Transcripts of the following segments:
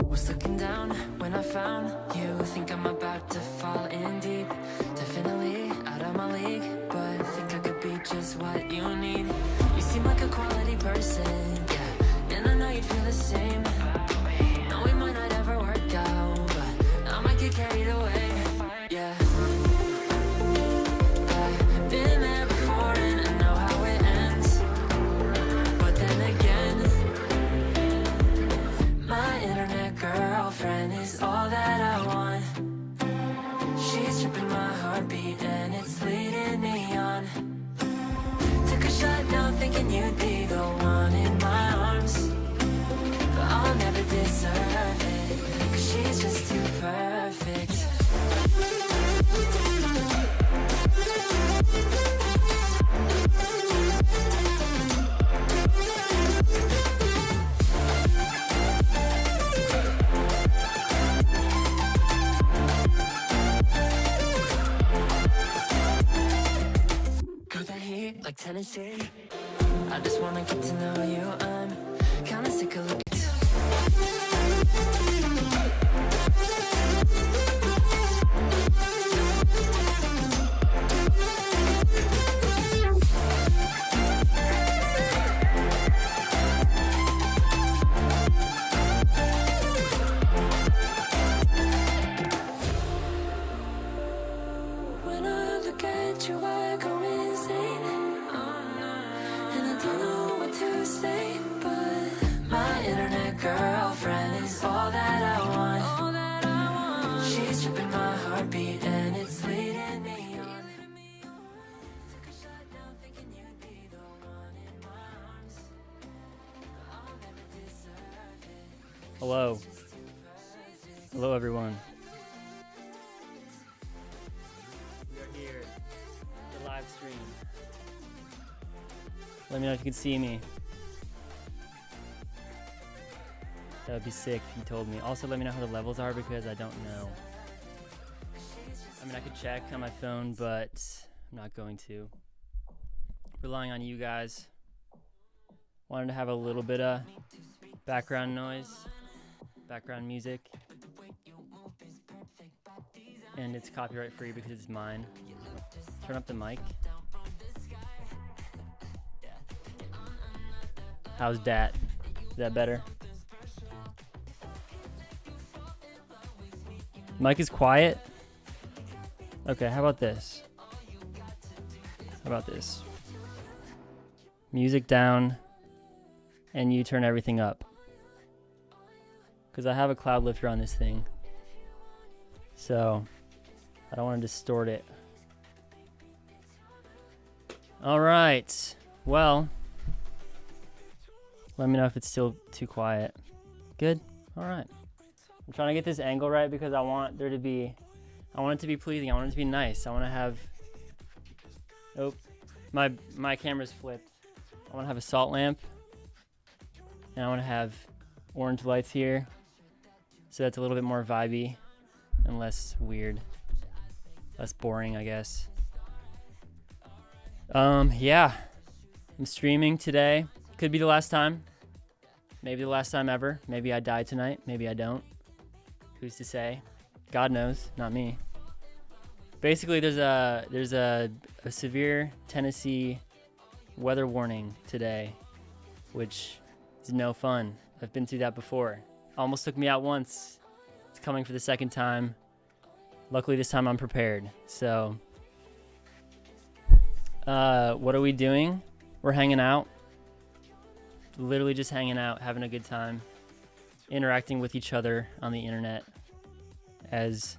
Was looking down when I found you. Think I'm about to fall in deep. Definitely out of my league, but think I could be just what you need. You seem like a quality person, yeah, and I know you'd feel the same. No, we might not ever work out, but I might get carried away, yeah. I've been there before and I know how it ends, but then again, my internet girlfriend is all that I want. She's tripping my heartbeat and it's leading me on. Took a shot now thinking you'd be the one in my arms, but I'll never deserve it, 'cause she's just too perfect. Got that heat like Tennessee. I just wanna get to know you. I'm kinda sick of looking. When I look at you, I go insane. And I don't know what to say, but my internet girlfriend is all that I want. She's tripping my heartbeat and it's leading me on. Took a shot now thinking you'd be the one in my arms, but I'll never deserve it. Hello. Hello, everyone. We are here. The live stream. Let me know if you can see me. That would be sick if you told me. Also, let me know how the levels are because I don't know. I mean, I could check on my phone, but I'm not going to. Relying on you guys. Wanted to have a little bit of background noise, background music. And it's copyright free because it's mine. Turn up the mic. How's that? Is that better? Mic is quiet? Okay, how about this? How about this? Music down, and you turn everything up. Because I have a cloud lifter on this thing. So, I don't want to distort it. Alright, well, let me know if it's still too quiet. Good? Alright. I'm trying to get this angle right because I want it to be pleasing. I want it to be nice. I want to have, oh, my camera's flipped. I want to have a salt lamp, and I want to have orange lights here, so that's a little bit more vibey and less weird, less boring, I guess. Yeah, I'm streaming today. Could be the last time. Maybe the last time ever. Maybe I die tonight. Maybe I don't. Who's to say? God knows, not me. Basically, there's a severe Tennessee weather warning today, which is no fun. I've been through that before. Almost took me out once. It's coming for the second time. Luckily, this time I'm prepared. So, what are we doing? We're hanging out. Literally just hanging out, having a good time, interacting with each other on the internet, as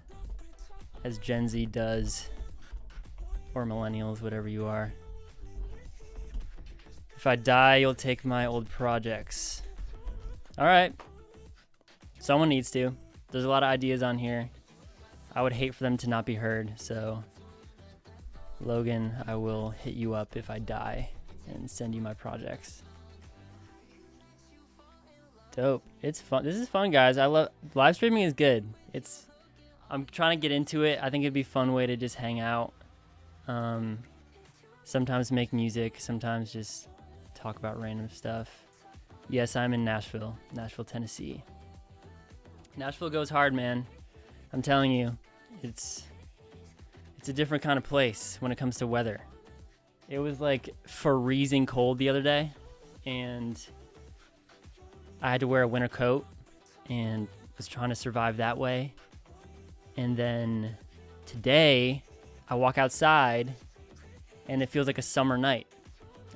Gen Z does, or millennials, whatever you are. If I die, you'll take my old projects. All right. Someone needs to. There's a lot of ideas on here. I would hate for them to not be heard. So, Logan, I will hit you up if I die and send you my projects. Dope. It's fun. This is fun, guys. I love live streaming is good. I'm trying to get into it. I think it'd be a fun way to just hang out. Sometimes make music, sometimes just talk about random stuff. Yes, I'm in Nashville, Tennessee. Nashville goes hard, man. I'm telling you, it's a different kind of place when it comes to weather. It was like freezing cold the other day, and I had to wear a winter coat and was trying to survive that way. And then today, I walk outside and it feels like a summer night.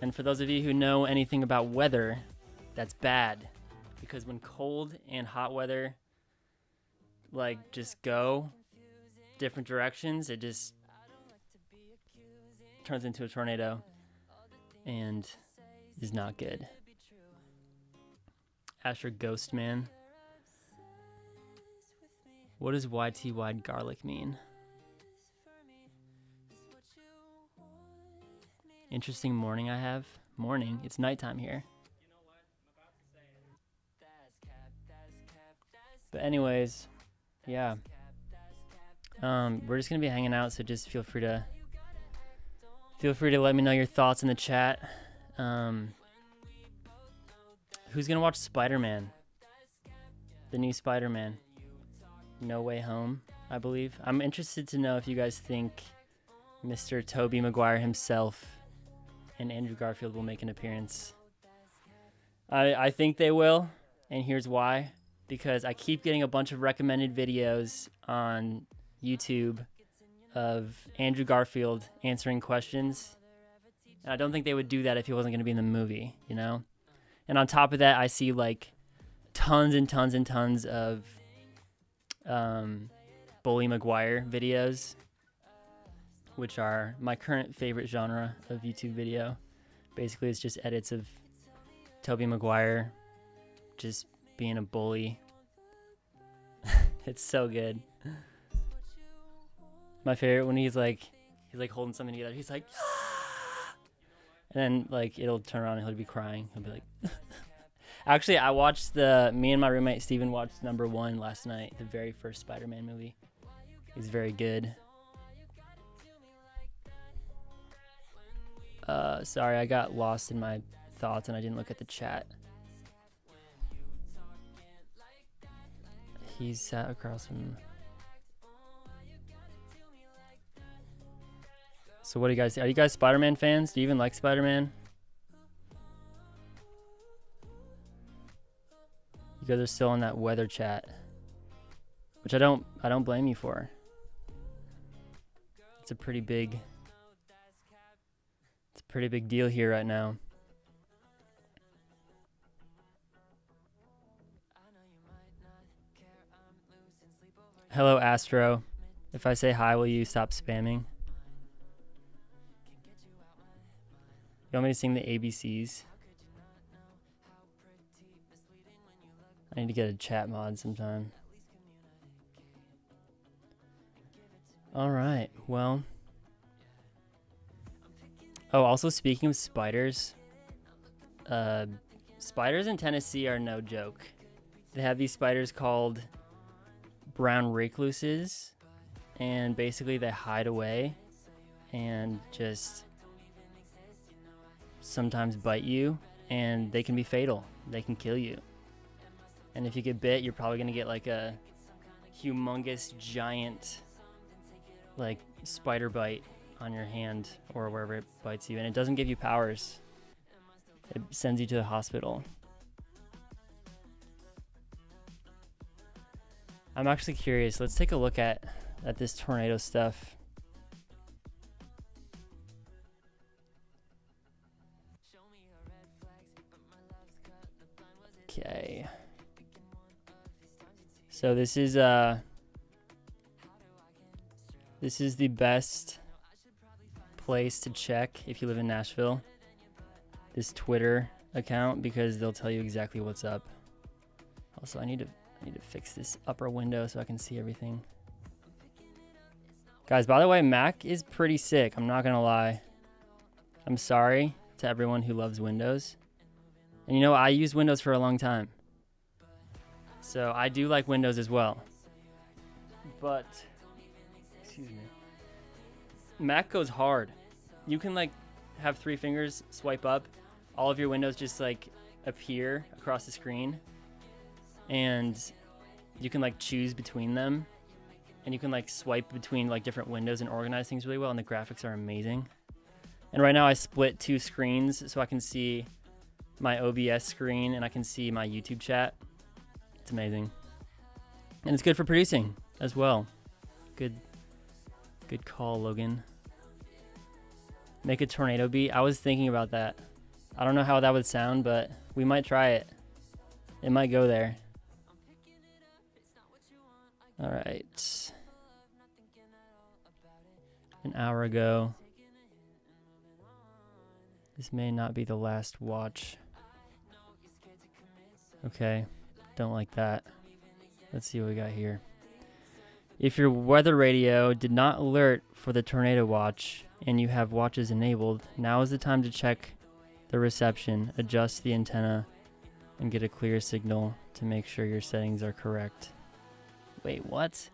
And for those of you who know anything about weather, that's bad. Because when cold and hot weather like just go different directions, it just turns into a tornado and is not good. Asher Ghost Man. What does YT wide garlic mean? Interesting morning I have. Morning? It's nighttime here. But anyways, yeah. We're just gonna be hanging out, so just feel free to let me know your thoughts in the chat. Who's gonna watch Spider-Man? The new Spider-Man. No Way Home, I believe. I'm interested to know if you guys think Mr. Tobey Maguire himself and Andrew Garfield will make an appearance. I think they will, and here's why. Because I keep getting a bunch of recommended videos on YouTube of Andrew Garfield answering questions. And I don't think they would do that if he wasn't going to be in the movie, you know? And on top of that, I see like tons and tons and tons of Bully Maguire videos, which are my current favorite genre of YouTube video. Basically, it's just edits of Tobey Maguire just being a bully. It's so good. My favorite when he's like holding something together. He's like, ah! And then like it'll turn around and he'll be crying. He'll be like, actually, I watched me and my roommate Steven watched #1 last night, the very first Spider-Man movie. It's very good. Sorry, I got lost in my thoughts and I didn't look at the chat. He sat across from... So what do you guys... Are you guys Spider-Man fans? Do you even like Spider-Man? You guys are still in that weather chat. Which I don't blame you for. It's a pretty big deal here right now. Hello, Astro. If I say hi, will you stop spamming? You want me to sing the ABCs? I need to get a chat mod sometime. Alright, well. Oh, also speaking of spiders. Spiders in Tennessee are no joke. They have these spiders called brown recluses, and basically they hide away and just sometimes bite you, and they can be fatal. They can kill you. And if you get bit, you're probably gonna get like a humongous giant like spider bite on your hand or wherever it bites you, and it doesn't give you powers. It sends you to the hospital. I'm actually curious. Let's take a look at this tornado stuff. Okay. So this is the best place to check if you live in Nashville. This Twitter account, because they'll tell you exactly what's up. Also, I need to fix this upper window so I can see everything. Guys, by the way, Mac is pretty sick. I'm not gonna lie. I'm sorry to everyone who loves Windows. And you know, I used Windows for a long time. So I do like Windows as well. But, excuse me. Mac goes hard. You can like have 3 fingers, swipe up. All of your windows just like appear across the screen. And you can like choose between them, and you can like swipe between like different windows and organize things really well, and the graphics are amazing. And right now I split 2 screens so I can see my OBS screen and I can see my YouTube chat. It's amazing. And it's good for producing as well. Good call, Logan. Make a tornado beat. I was thinking about that. I don't know how that would sound, but we might try it. It might go there. All right. An hour ago. This may not be the last watch. Okay. Don't like that. Let's see what we got here. If your weather radio did not alert for the tornado watch and you have watches enabled, now is the time to check the reception, adjust the antenna, and get a clear signal to make sure your settings are correct. Wait, what?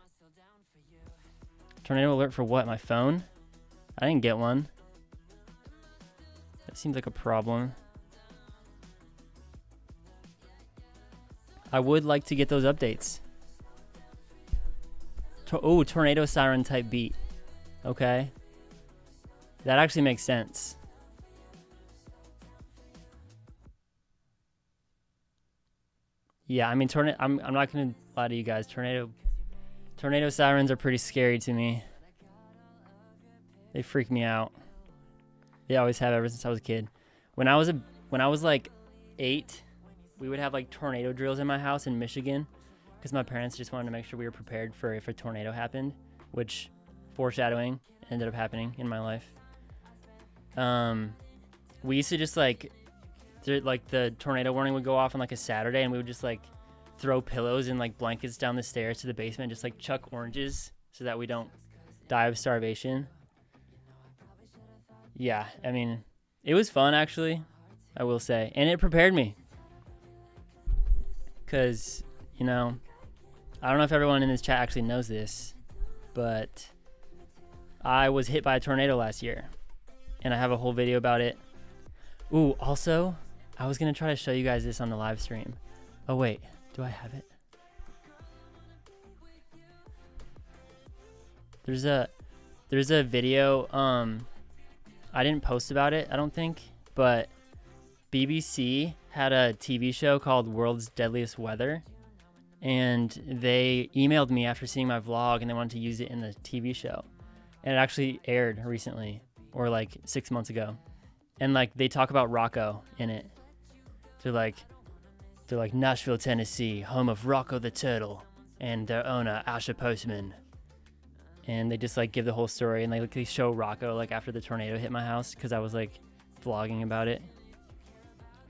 Tornado alert for what? My phone? I didn't get one. That seems like a problem. I would like to get those updates. Oh, tornado siren type beat. Okay. That actually makes sense. Yeah, I mean, I'm not gonna lie to you guys. Tornado sirens are pretty scary to me. They freak me out. They always have ever since I was a kid. When I was like 8, we would have like tornado drills in my house in Michigan because my parents just wanted to make sure we were prepared for if a tornado happened, which foreshadowing ended up happening in my life. We used to just like the tornado warning would go off on like a Saturday, and we would just like throw pillows and like blankets down the stairs to the basement, just like chuck oranges so that we don't die of starvation. Yeah, I mean, it was fun actually, I will say, and it prepared me. Cause, you know, I don't know if everyone in this chat actually knows this, but I was hit by a tornado last year, and I have a whole video about it. Ooh, also, I was gonna try to show you guys this on the live stream. Oh wait, do I have it? There's a video, I didn't post about it, I don't think, but BBC had a TV show called World's Deadliest Weather, and they emailed me after seeing my vlog, and they wanted to use it in the TV show. And it actually aired recently, or like 6 months ago. And like they talk about Rocco in it. They're like Nashville, Tennessee, home of Rocco the Turtle and their owner Asha Postman. And they just like give the whole story, and they show Rocco like after the tornado hit my house because I was like vlogging about it.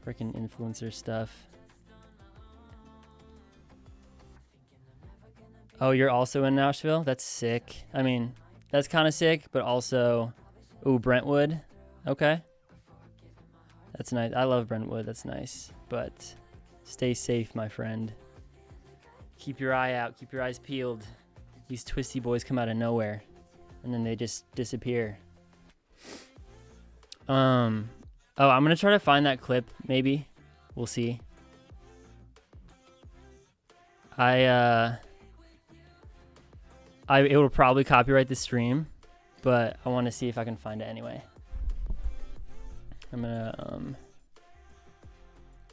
Freaking influencer stuff. Oh, you're also in Nashville? That's sick. I mean, that's kind of sick, but also, ooh, Brentwood. Okay. That's nice. I love Brentwood. That's nice. But stay safe, my friend. Keep your eye out. Keep your eyes peeled. These twisty boys come out of nowhere, and then they just disappear. Oh, I'm gonna try to find that clip. Maybe we'll see. It will probably copyright the stream, but I want to see if I can find it anyway. I'm gonna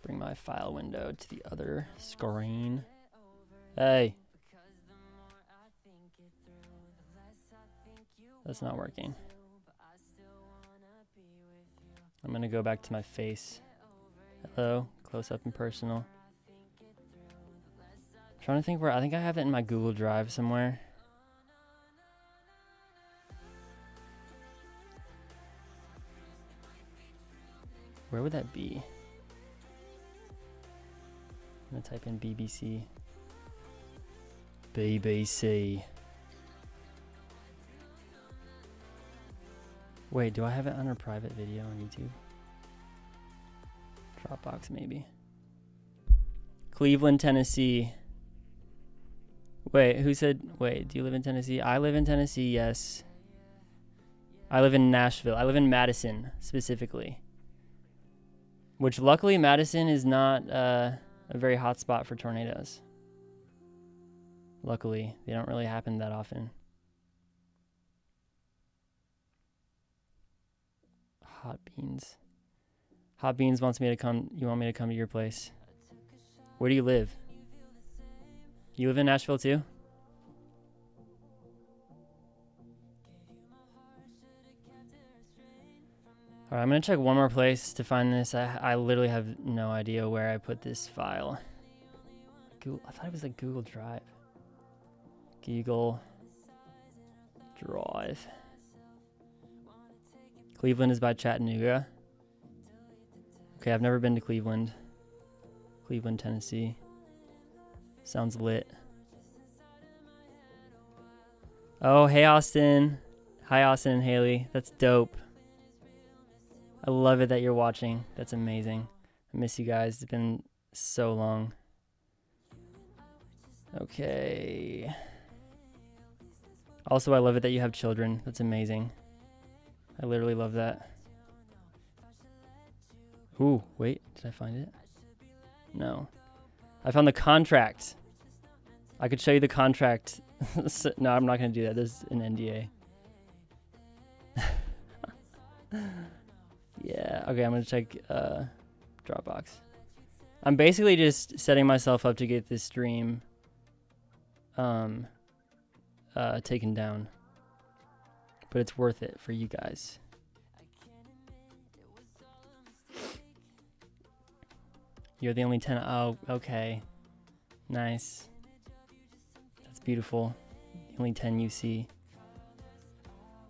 bring my file window to the other screen. Hey. That's not working. I'm gonna go back to my face. Hello, close up and personal. I'm trying to think where, I think I have it in my Google Drive somewhere. Where would that be? I'm gonna type in BBC. BBC. Wait, do I have it on a private video on YouTube? Dropbox, maybe. Cleveland, Tennessee. Wait, who said, wait, do you live in Tennessee? I live in Tennessee, yes. I live in Nashville. I live in Madison, specifically. Which, luckily, Madison is not a very hot spot for tornadoes. Luckily, they don't really happen that often. Hot Beans. Hot Beans wants me to come. You want me to come to your place? Where do you live? You live in Nashville too? Alright, I'm gonna check one more place to find this. I literally have no idea where I put this file. I thought it was like Google Drive. Google Drive. Cleveland is by Chattanooga. Okay, I've never been to Cleveland. Cleveland, Tennessee. Sounds lit. Oh, hey Austin. Hi Austin and Haley. That's dope. I love it that you're watching. That's amazing. I miss you guys. It's been so long. Okay. Also, I love it that you have children. That's amazing. I literally love that. Ooh, wait. Did I find it? No. I found the contract. I could show you the contract. No, I'm not going to do that. There's an NDA. Yeah. Okay, I'm going to check Dropbox. I'm basically just setting myself up to get this stream taken down. But it's worth it for you guys. You're the only 10. Oh, okay. Nice. That's beautiful. The only 10 you see.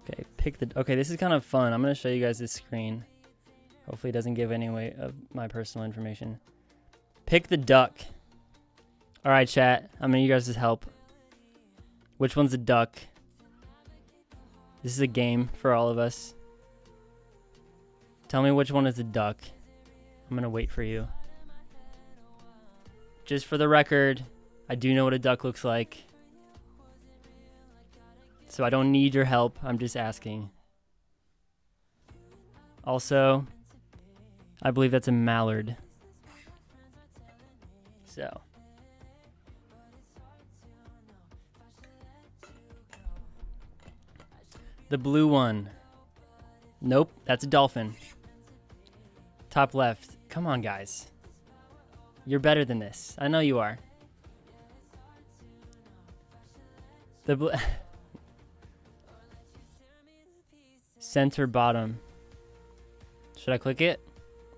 Okay, pick the... Okay, this is kind of fun. I'm going to show you guys this screen. Hopefully it doesn't give any away of my personal information. Pick the duck. All right, chat. I'm going to need you guys' help. Which one's a duck? This is a game for all of us. Tell me which one is a duck. I'm going to wait for you. Just for the record, I do know what a duck looks like. So I don't need your help. I'm just asking. Also, I believe that's a mallard. So. The blue one. Nope, that's a dolphin. Top left. Come on, guys. You're better than this. I know you are. The center bottom. Should I click it?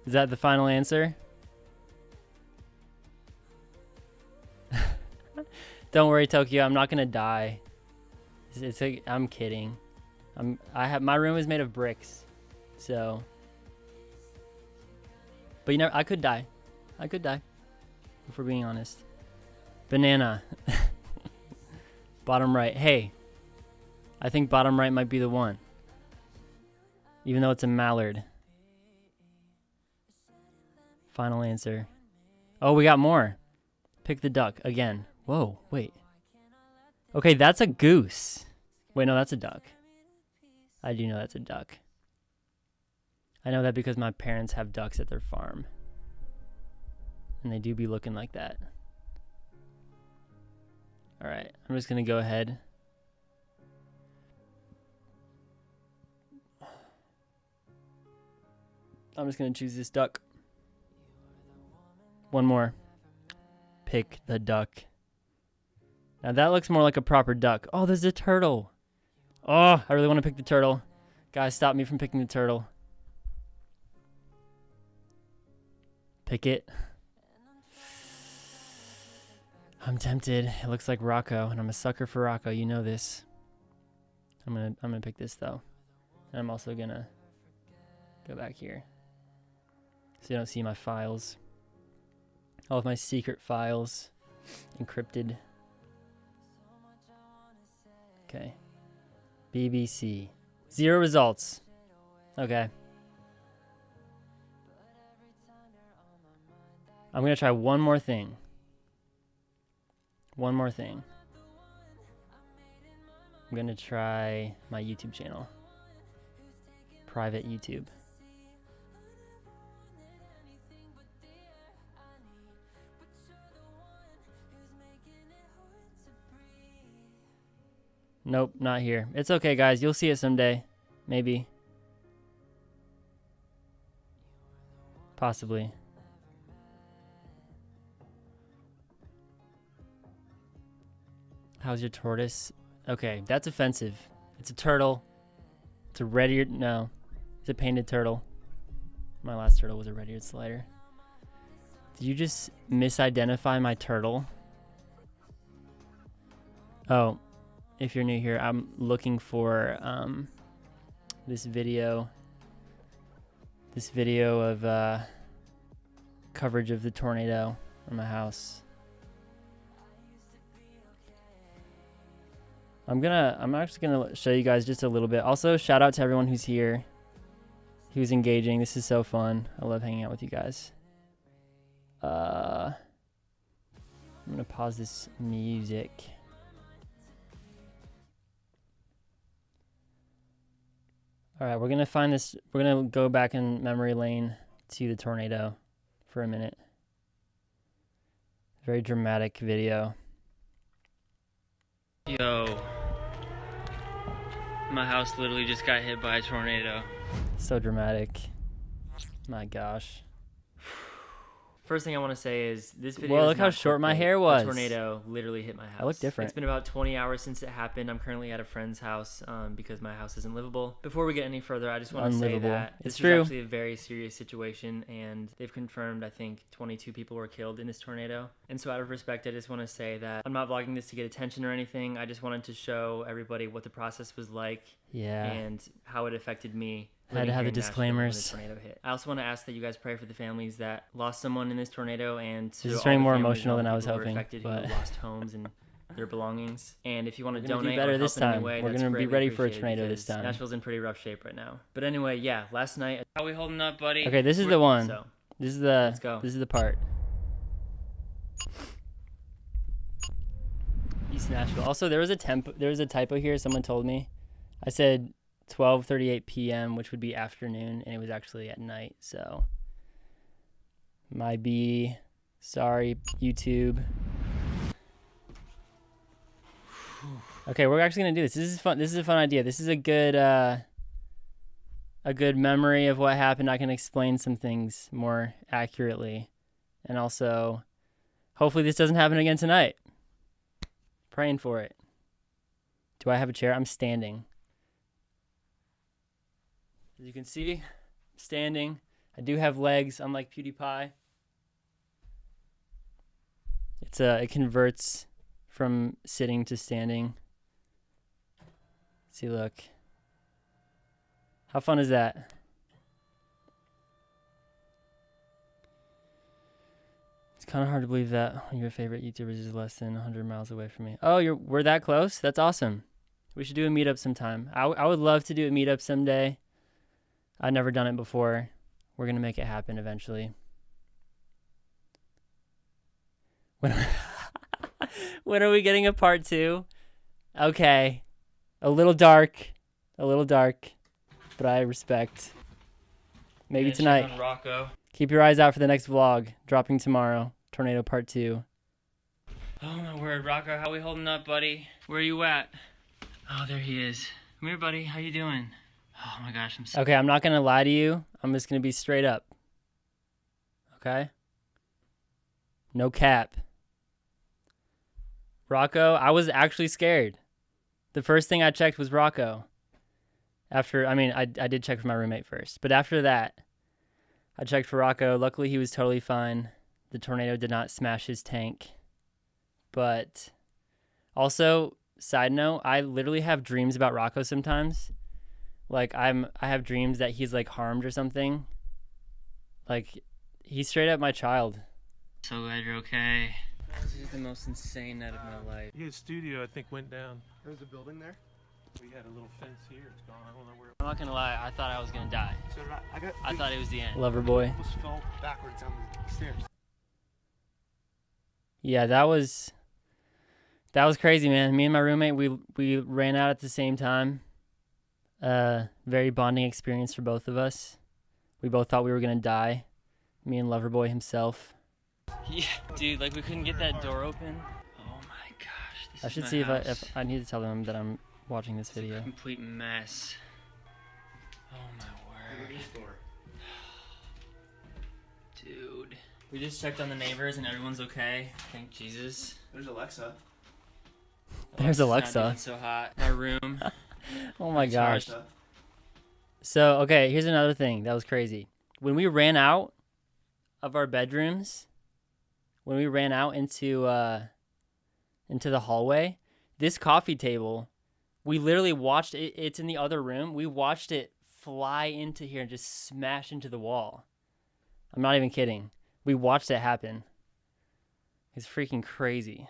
Is that the final answer? Don't worry, Tokyo. I'm not gonna die. I'm kidding. My room is made of bricks, so. But you know, I could die. I could die. If we're being honest. Banana. Bottom right. Hey. I think bottom right might be the one. Even though it's a mallard. Final answer. Oh, we got more. Pick the duck again. Whoa, wait. Okay, that's a goose. Wait, no, that's a duck. I do know that's a duck. I know that because my parents have ducks at their farm. And they do be looking like that. Alright, I'm just going to go ahead. I'm just going to choose this duck. One more. Pick the duck. Now that looks more like a proper duck. Oh, there's a turtle. Oh, I really want to pick the turtle. Guys, stop me from picking the turtle. Pick it. I'm tempted. It looks like Rocco, and I'm a sucker for Rocco. You know this. I'm gonna pick this though. And I'm also gonna go back here, so you don't see my files. All of my secret files, encrypted. Okay. BBC. 0 results. Okay. I'm gonna try one more thing. One more thing. I'm gonna try my YouTube channel. Private YouTube. Nope, not here. It's okay, guys. You'll see it someday. Maybe. Possibly. How's your tortoise? Okay, that's offensive. It's a turtle. It's a red-eared... No. It's a painted turtle. My last turtle was a red-eared slider. Did you just misidentify my turtle? Oh, if you're new here, I'm looking for this video of coverage of the tornado in my house. I'm actually gonna show you guys just a little bit. Also, shout out to everyone who's here, who's engaging. This is so fun. I love hanging out with you guys. I'm gonna pause this music. All right, we're gonna find this. We're gonna go back in memory lane to the tornado for a minute. Very dramatic video. Yo, my house literally just got hit by a tornado. So dramatic. My gosh. First thing I want to say is this video. Well, look how short my hair was. The tornado literally hit my house. I look different. It's been about 20 hours since it happened. I'm currently at a friend's house because my house isn't livable. Before we get any further, I just want to say that this is actually a very serious situation, and they've confirmed, I think, 22 people were killed in this tornado. And so out of respect, I just want to say that I'm not vlogging this to get attention or anything. I just wanted to show everybody what the process was like, and how it affected me. I had to have the disclaimers. I also want to ask that you guys pray for the families that lost someone in this tornado, and to this is turning more emotional than I was hoping. Affected but who lost homes and their belongings. And if you want to donate, do better this time. Way, we're gonna be ready for a tornado this time. Nashville's in pretty rough shape right now. But anyway, yeah. Last night, how are we holding up, buddy? Okay, this is the one. So, this is the. Let's go. This is the part. East Nashville. Also, there was a typo here. Someone told me. I said 12:38 p.m., which would be afternoon, and it was actually at night. So, sorry, YouTube. Okay, we're actually gonna do this. This is fun. This is a fun idea. This is a good memory of what happened. I can explain some things more accurately, and also, hopefully, this doesn't happen again tonight. Praying for it. Do I have a chair? I'm standing. As you can see, I'm standing. I do have legs, unlike PewDiePie. It converts from sitting to standing. See, look. How fun is that? It's kind of hard to believe that one of your favorite YouTubers is less than 100 miles away from me. Oh, we're that close? That's awesome. We should do a meetup sometime. I would love to do a meetup someday. I've never done it before. We're going to make it happen eventually. When are we getting a part 2? Okay. A little dark, but I respect. Maybe tonight. Rocco. Keep your eyes out for the next vlog, dropping tomorrow. Tornado part 2. Oh my word, Rocco, how we holding up, buddy? Where are you at? Oh, there he is. Come here, buddy. How you doing? Oh my gosh, I'm so... Okay, I'm not going to lie to you. I'm just going to be straight up. Okay? No cap. Rocco, I was actually scared. The first thing I checked was Rocco. I did check for my roommate first. But after that, I checked for Rocco. Luckily, he was totally fine. The tornado did not smash his tank. But also, side note, I literally have dreams about Rocco sometimes. Like, I have dreams that he's, like, harmed or something. Like, he's straight up my child. So glad you're okay. This is the most insane night of my life. His studio, I think, went down. There's a building there. We had a little fence here. It's gone. I don't know where. I'm not gonna lie. I thought I was gonna die. So I thought it was the end. Lover boy. I almost fell backwards down the stairs. Yeah, that was crazy, man. Me and my roommate, we ran out at the same time. Very bonding experience for both of us. We both thought we were gonna die. Me and Loverboy himself. Yeah, dude, like we couldn't get that door open. Oh my gosh. I should see if I need to tell them that I'm watching this video. Complete mess. Oh my word. Dude. We just checked on the neighbors and everyone's okay. Thank Jesus. There's Alexa. There's Alexa's Alexa. not doing so hot. My room. Oh my gosh. Alexa. So, okay, here's another thing that was crazy. When we ran out of our bedrooms, when we ran out into the hallway, this coffee table, we literally watched it. It's in the other room. We watched it fly into here and just smash into the wall. I'm not even kidding. We watched it happen. It's freaking crazy.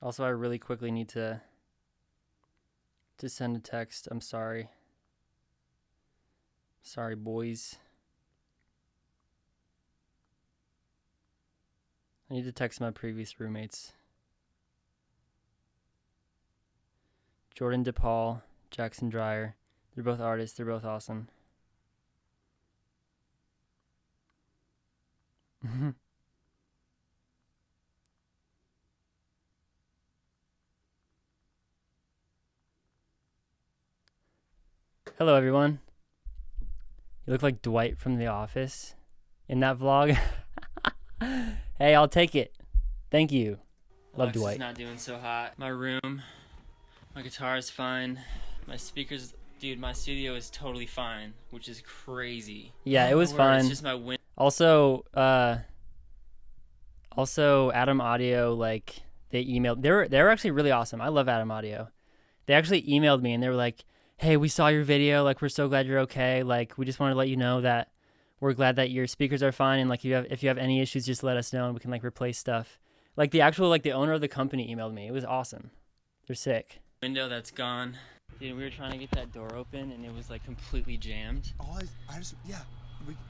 Also, I really quickly need to send a text. I'm sorry. Sorry, boys. I need to text my previous roommates. Jordan DePaul, Jackson Dreyer. They're both artists. They're both awesome. Hello, everyone. You look like Dwight from The Office in that vlog. Hey, I'll take it. Thank you. Love Alexa's Dwight. not doing so hot. My room. My guitar is fine. My speakers. Dude, my studio is totally fine, which is crazy. Yeah, it was It's fun. just my wind. Also, Adam Audio, like, they emailed. They were actually really awesome. I love Adam Audio. They actually emailed me and they were like, "Hey, we saw your video. Like, we're so glad you're okay. Like, we just want to let you know that we're glad that your speakers are fine. And like, if you have any issues, just let us know and we can like replace stuff." Like the owner of the company emailed me. It was awesome. They're sick. Window that's gone. Dude, we were trying to get that door open and it was like completely jammed.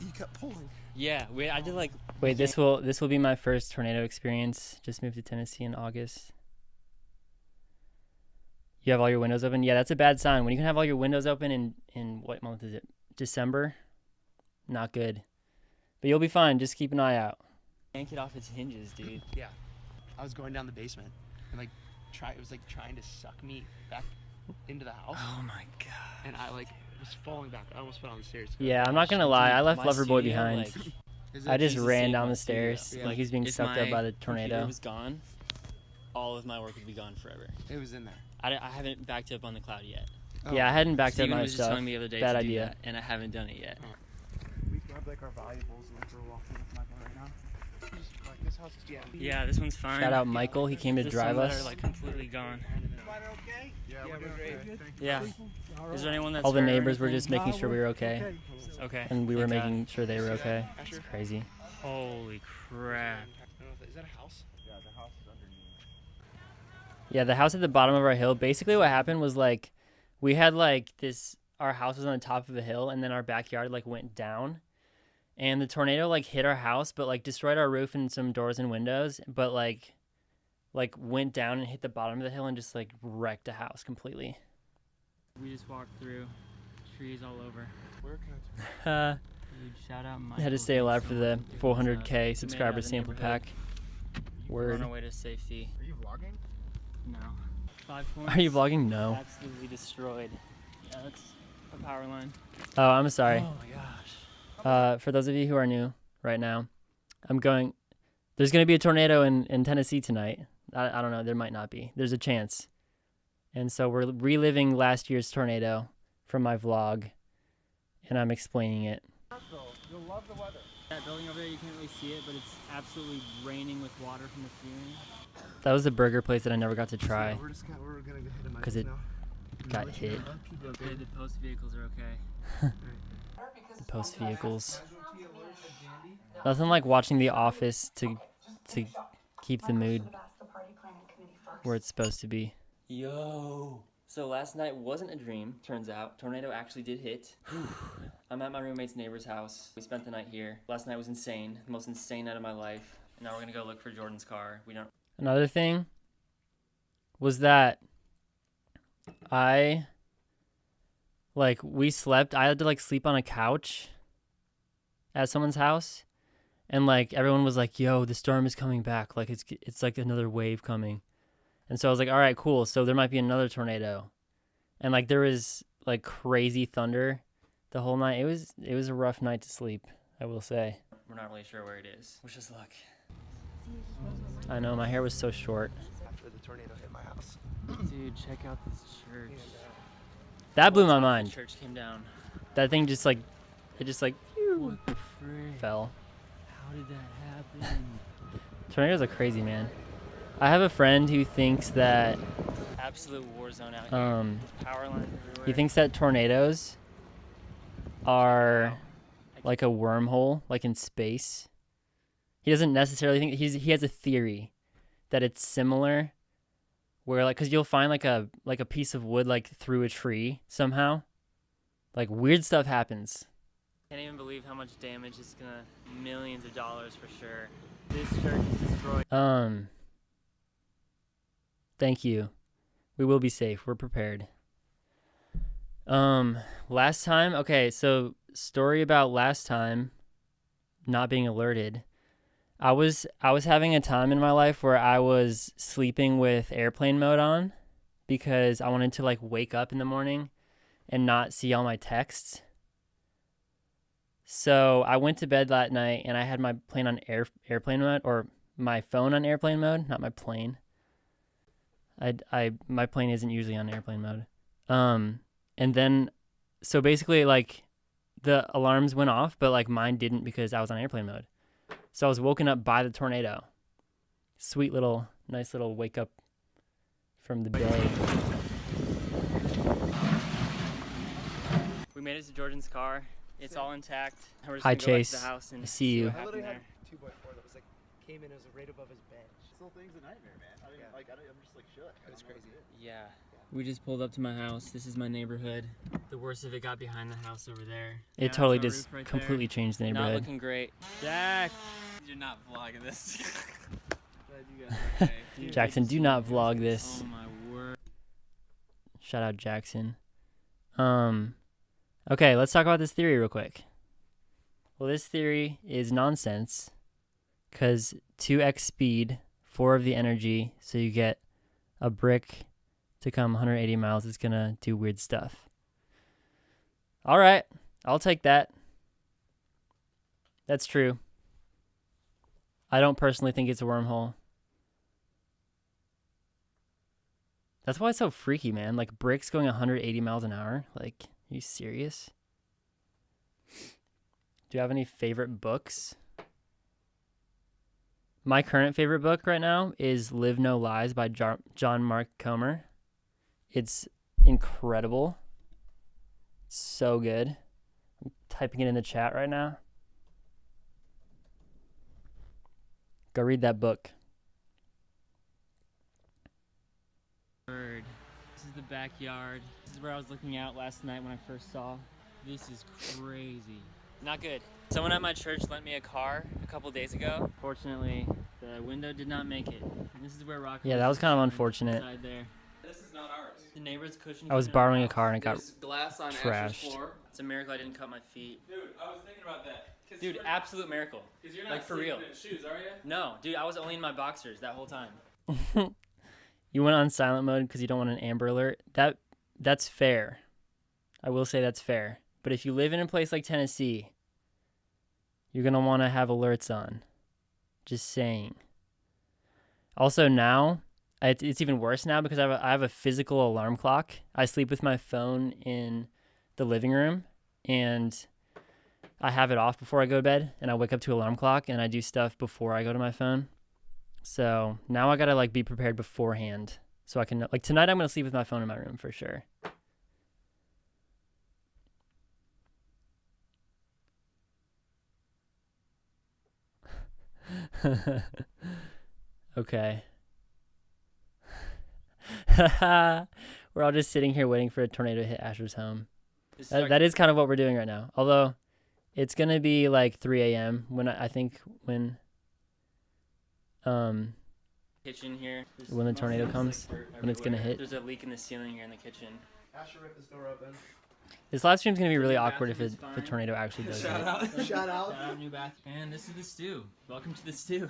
You kept pulling. Yeah, I did like. Wait, this will be my first tornado experience. Just moved to Tennessee in August. You have all your windows open? Yeah, that's a bad sign. When you can have all your windows open in what month is it? December? Not good. But you'll be fine. Just keep an eye out. Yank it off its hinges, dude. Yeah. I was going down the basement and it was like trying to suck me back into the house. Oh my god. And I like was falling back. I almost fell on the stairs. Yeah, I'm not gonna lie. I left My Loverboy studio, behind. like, I just Jesus ran saved down my the studio. stairs Yeah. like he's being If sucked up my by the computer tornado. was gone, all of my work would be gone forever. It was in there. I haven't backed up on the cloud yet. Yeah, I hadn't backed Steven up my was just stuff. telling me the other day Bad to idea. do that, and I haven't done it yet. We grab like our valuables and we're walking with my phone right now. Like this house is Yeah, this one's fine. Shout out Michael. He came to There's drive some that us. are like completely gone. okay? Yeah, we're great. Yeah. Is there anyone that's All the hurt or neighbors were anything? just making sure we were okay, Okay. and we were Thank God. making sure they were okay. It's crazy. Holy crap. Is that a house? Yeah, the house is underneath. Yeah, the house at the bottom of our hill. Basically, what happened was like, we had like this. Our house was on the top of a hill, and then our backyard like went down, and the tornado like hit our house, but like destroyed our roof and some doors and windows, but like went down and hit the bottom of the hill and just like wrecked a house completely. We just walked through trees all over. Where can I Dude, Dude, shout out I had to stay alive for the 400K subscriber sample pack. We're on Word. our way to safety. Are you vlogging? No. 5 points. Are you vlogging? No. Absolutely destroyed. Yeah, that's a power line. Oh, I'm sorry. Oh my gosh. For those of you who are new right now, there's going to be a tornado in Tennessee tonight. I don't know. There might not be. There's a chance. And so we're reliving last year's tornado from my vlog, and I'm explaining it. You'll love the weather. That building over there, you can't really see it, but it's absolutely raining with water from the ceiling. That was the burger place that I never got to try. We're gonna go hit a mic 'Cause it now. got hit. Okay, the post vehicles are okay. Post vehicles. Nothing like watching The Office to keep the mood where it's supposed to be. Yo. So last night wasn't a dream, turns out. Tornado actually did hit. I'm at my roommate's neighbor's house. We spent the night here. Last night was insane. The most insane night of my life. Now we're gonna go look for Jordan's car. Another thing was that we slept. I had to sleep on a couch at someone's house, and everyone was like, "Yo, the storm is coming back. Like it's like another wave coming," And so I was like, all right, cool. So there might be another tornado. And like there was like crazy thunder the whole night. It was a rough night to sleep, I will say. We're not really sure where it is. Wish us luck. I know, my hair was so short. After the tornado hit my house. Dude, check out this church. That blew my mind. The church came down. That thing just like, it just like What the frick? fell. How did that happen? Tornadoes are crazy, man. I have a friend who thinks that Absolute war zone out here. Power lines everywhere. he thinks that tornadoes are like a wormhole, like in space. He doesn't necessarily think he has a theory that it's similar, where like because you'll find like a piece of wood like through a tree somehow, like weird stuff happens. Can't even believe how much damage it's gonna millions of dollars for sure. This church is destroyed. Thank you. We will be safe. We're prepared. Last time, okay, so story about last time not being alerted. I was having a time in my life where I was sleeping with airplane mode on because I wanted to like wake up in the morning and not see all my texts. So I went to bed that night and I had my plane on airplane mode, or my phone on airplane mode, not my plane. My plane isn't usually on airplane mode. And then so basically like the alarms went off, but like mine didn't because I was on airplane mode. So I was woken up by the tornado. Sweet little, nice little wake up from the day. We made it to Jordan's car. It's all intact. We're just Hi, gonna go back Chase. to the house and I see you. what I happened literally had there. a 2x4 that was like came in, it was right above his bed. This whole thing's a nightmare, man. I mean, Yeah. like, I'm just like shook. I It's don't know what crazy. to do. Yeah. We just pulled up to my house. This is my neighborhood. The worst of it got behind the house over there. It totally just completely changed the Not neighborhood. looking great. Jack! You're not vlogging this. Glad you guys are okay. Dude, Jackson, do not vlog this. Oh my word. Shout out Jackson. Okay, let's talk about this theory real quick. Well, this theory is nonsense because 2x speed, 4 of the energy, so you get a brick to come 180 miles. It's going to do weird stuff. All right, I'll take that. That's true. I don't personally think it's a wormhole. That's why it's so freaky, man. Like bricks going 180 miles an hour. Like, are you serious? Do you have any favorite books? My current favorite book right now is Live No Lies by John Mark Comer. It's incredible. It's so good. I'm typing it in the chat right now. Go read that book. Bird. This is the backyard. This is where I was looking out last night when I first saw. This is crazy. Not good. Someone at my church lent me a car a couple days ago. Fortunately, the window did not make it. And this is where Rocco. Yeah, that was kind of unfortunate. Inside there. This is not ours. The neighbor's cushion. I was came in borrowing our a car and house. it got There's glass on trashed. Asher's floor. It's a miracle I didn't cut my feet. Dude, I was thinking about that. Dude, absolute miracle. Because you're not like, for sleeping real. in shoes, are you? No, dude, I was only in my boxers that whole time. You went on silent mode because you don't want an Amber Alert. That's fair. I will say that's fair. But if you live in a place like Tennessee, you're going to want to have alerts on. Just saying. Also now, it's even worse now because I have a physical alarm clock. I sleep with my phone in the living room, and I have it off before I go to bed, and I wake up to alarm clock, and I do stuff before I go to my phone. So now I got to like be prepared beforehand so I can, like tonight I'm going to sleep with my phone in my room for sure. Okay. We're all just sitting here waiting for a tornado to hit Asher's home. That is kind of what we're doing right now. Although it's going to be like 3 a.m. when I think when kitchen here. When the tornado comes, when it's gonna hit. There's a leak in the ceiling here in the kitchen. Asher ripped this door open. This live stream's gonna be really awkward if the tornado actually does hit. Shout out. New bathroom. And this is the stew. Welcome to the stew.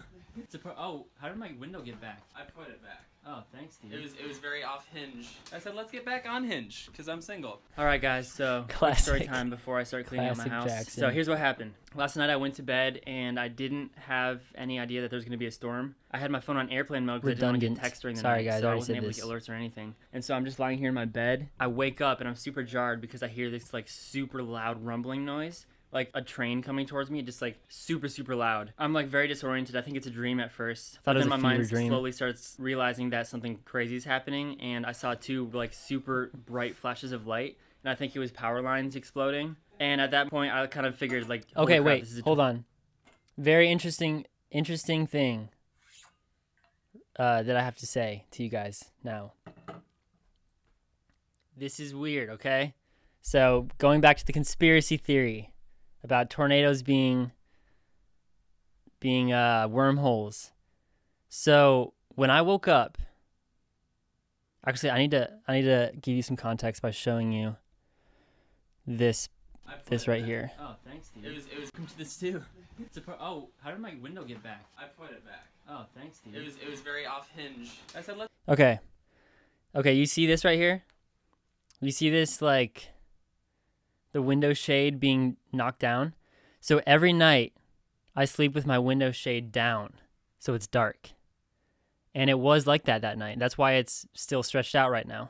Oh, how did my window get back? I put it back. Oh, thanks, dude. It was very off hinge. I said let's get back on hinge because I'm single. All right, guys. So quick story time before I start cleaning up my house. Jackson. So here's what happened. Last night I went to bed and I didn't have any idea that there was gonna be a storm. I had my phone on airplane mode because I didn't want to get text during the Sorry, night. guys, So I I already wasn't said able this. to get alerts or anything. And so I'm just lying here in my bed. I wake up and I'm super jarred because I hear this like super loud rumbling noise. Like a train coming towards me, just like super, super loud. I'm like very disoriented. I think it's a dream at first. Thought it was Then a my fever mind dream. slowly starts realizing that something crazy is happening, and I saw two like super bright flashes of light, and I think it was power lines exploding. And at that point, I kind of figured like, holy Okay, crap, wait, this is a hold on. Very interesting thing that I have to say to you guys now. This is weird, okay? So going back to the conspiracy theory about tornadoes being wormholes. So when I woke up, actually I need to give you some context by showing you this right here. Oh, thanks, dude. It was come to the stew. Oh, how did my window get back? I put it back. Oh, thanks, dude. It was very off hinge. I said let's. Okay, you see this right here? You see this, like, the window shade being knocked down? So every night, I sleep with my window shade down, so it's dark. And it was like that night. That's why it's still stretched out right now.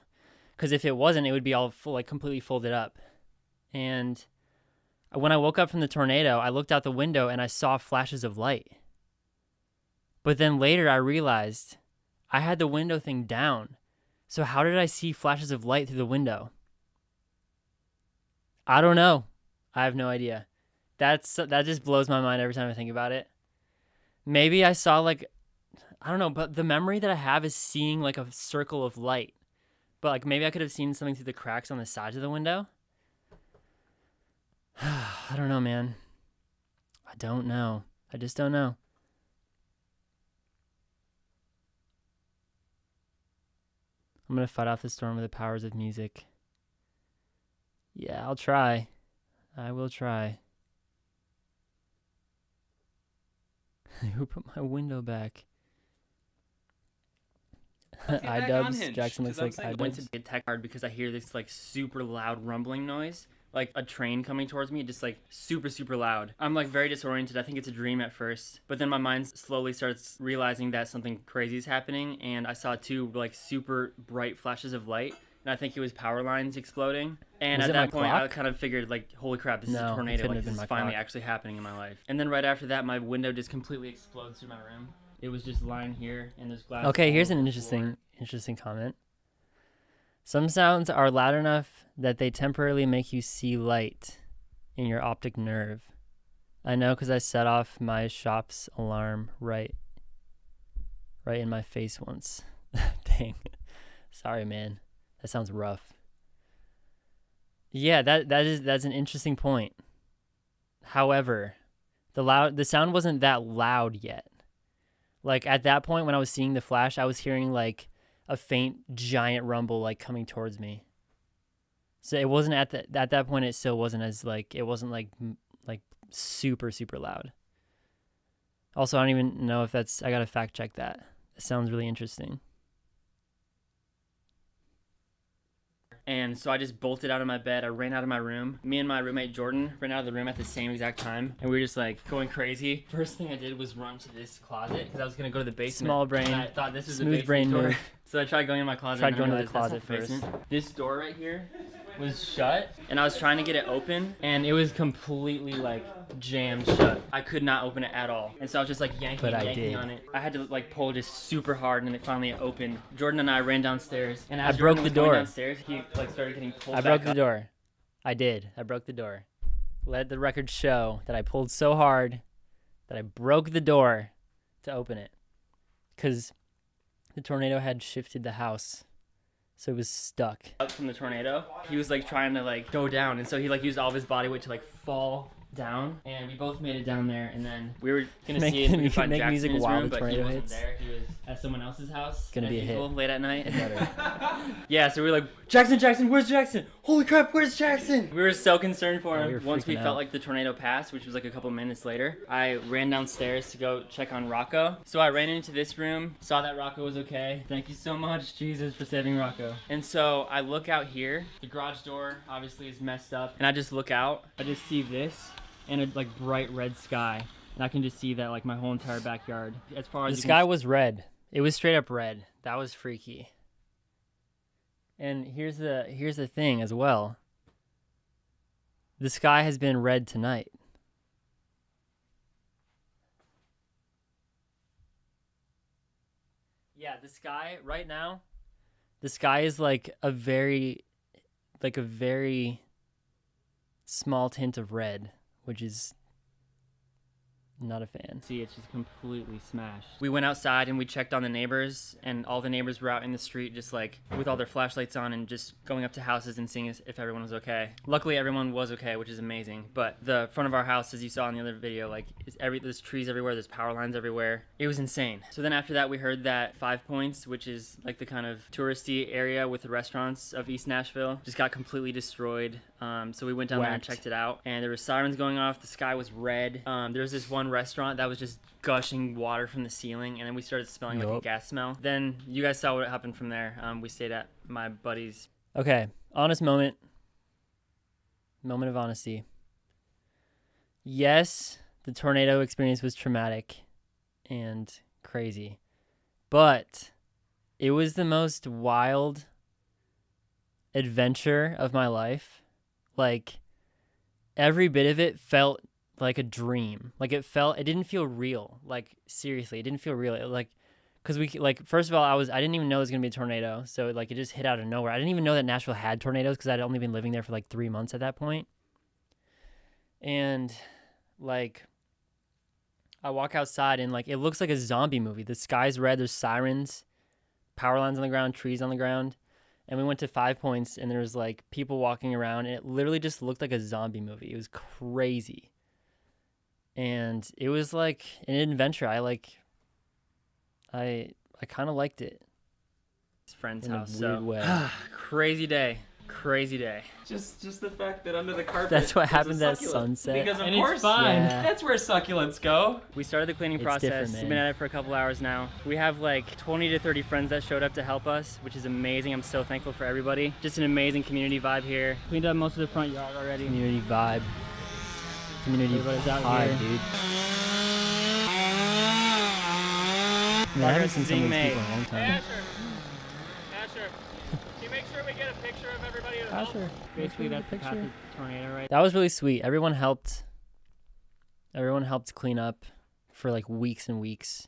Because if it wasn't, it would be all full, like completely folded up. And when I woke up from the tornado, I looked out the window and I saw flashes of light. But then later I realized I had the window thing down. So how did I see flashes of light through the window? I don't know. I have no idea. That just blows my mind every time I think about it. Maybe I saw like, I don't know, but the memory that I have is seeing like a circle of light. But like maybe I could have seen something through the cracks on the sides of the window. I don't know, man. I don't know. I just don't know. I'm going to fight off the storm with the powers of music. Yeah, I'll try. I will try. Who put my window back? Let's get back on iDubbbz. Hinge, Jackson looks 'cause I'm like saying- I went to iDubbbz. get tech hard because I hear this like super loud rumbling noise, like a train coming towards me, just like super, super loud. I'm like very disoriented. I think it's a dream at first, but then my mind slowly starts realizing that something crazy is happening, and I saw two like super bright flashes of light, and I think it was power lines exploding. And Was at it my that point, I clock? kind of figured like, holy crap, this is No, a it tornado. couldn't Like have this been is my finally clock. actually happening in my life. And then right after that, my window just completely explodes through my room. It was just lying here, and there's glass. Okay, all here's an over the floor. interesting comment. Some sounds are loud enough that they temporarily make you see light in your optic nerve. I know because I set off my shop's alarm right in my face once. Dang. Sorry, man. That sounds rough. Yeah, that's an interesting point. However, the sound wasn't that loud yet. Like at that point when I was seeing the flash, I was hearing like a faint giant rumble like coming towards me. So it wasn't at that point, it still wasn't as like, it wasn't like super, super loud. Also, I don't even know if that's, I gotta fact check that. It sounds really interesting. And so I just bolted out of my bed. I ran out of my room. Me and my roommate Jordan ran out of the room at the same exact time, and we were just like going crazy. First thing I did was run to this closet because I was gonna go to the basement. Small brain, And I thought this was smooth the brain basement door. move. So I tried going in my closet. Tried and then going I to the realized that's closet not the first. basement. This door right here was shut, and I was trying to get it open, and it was completely like jammed shut. I could not open it at all, and so I was just like yanking, But I yanking did. on it. I had to like pull just super hard, and it finally opened. Jordan and I ran downstairs, and as I broke Jordan the was going door. downstairs, he like started getting pulled I back broke the up. door. I did. I broke the door. Let the record show that I pulled so hard that I broke the door to open it. Because the tornado had shifted the house. So it was stuck. Up from the tornado, he was like trying to like go down, and so he like used all of his body weight to like fall down, and we both made it down there, and then we were gonna Make- see if we you could find make Jackson music in his while room, the but he tornado wasn't hits? there. He was at someone else's house. Gonna as be a hit. usual, late at night. Better. Yeah, so we were like, Jackson, where's Jackson? Holy crap, where's Jackson? We were so concerned for Yeah, him. we were Once we freaking felt out. like the tornado passed, which was like a couple minutes later, I ran downstairs to go check on Rocco. So I ran into this room, saw that Rocco was okay. Thank you so much, Jesus, for saving Rocco. And so I look out here. The garage door obviously is messed up. And I just look out. I just see this and a like bright red sky. And I can just see that like my whole entire backyard. As far as The you sky can was red. It was straight up red. That was freaky. And here's the thing as well. The sky has been red tonight. Yeah, the sky right now, the sky is like a very small tint of red, which is not a fan. see it's just completely smashed. We went outside and we checked on the neighbors, and all the neighbors were out in the street just like with all their flashlights on and just going up to houses and seeing if everyone was okay. Luckily everyone was okay, which is amazing. But the front of our house, as you saw in the other video, like there's trees everywhere, there's power lines everywhere. It was insane. So then after that we heard that 5 Points, which is like the kind of touristy area with the restaurants of East Nashville, just got completely destroyed. So we went down there and Whacked. checked it out, and there were sirens going off. The sky was red. There was this one restaurant that was just gushing water from the ceiling, and then we started smelling like a Yup. gas smell. Then you guys saw what happened from there. We stayed at my buddy's. Okay, honest moment. Moment of honesty. Yes, the tornado experience was traumatic and crazy, but it was the most wild adventure of my life. Like, every bit of it felt like a dream. Like, it didn't feel real. Like, seriously, it didn't feel real. Because first of all, I didn't even know it was going to be a tornado. So, like, it just hit out of nowhere. I didn't even know that Nashville had tornadoes because I'd only been living there for like 3 months at that point. And, like, I walk outside and, like, it looks like a zombie movie. The sky's red, there's sirens, power lines on the ground, trees on the ground. And we went to 5 Points, and there was, like, people walking around, and it literally just looked like a zombie movie. It was crazy. And it was, like, an adventure. I kind of liked it His friend's in a house. weird So way. crazy day. Just the fact that under the carpet. That's what there's a happened at succulent. sunset. Because of And it's course, fine. Yeah. that's where succulents go. We started the cleaning It's process. different, We've man. been at it for a couple hours now. We have like 20 to 30 friends that showed up to help us, which is amazing. I'm so thankful for everybody. Just an amazing community vibe here. Cleaned up most of the front yard already. Community vibe. Community Everybody's out vibe, here. dude. I mean, I haven't Progress seen is some of being these people made. in a long time. Asher, can you make sure we get a picture of everybody at home? Asher, Basically, that's the path picture. of the tornado right That was really sweet. Everyone helped clean up for like weeks and weeks.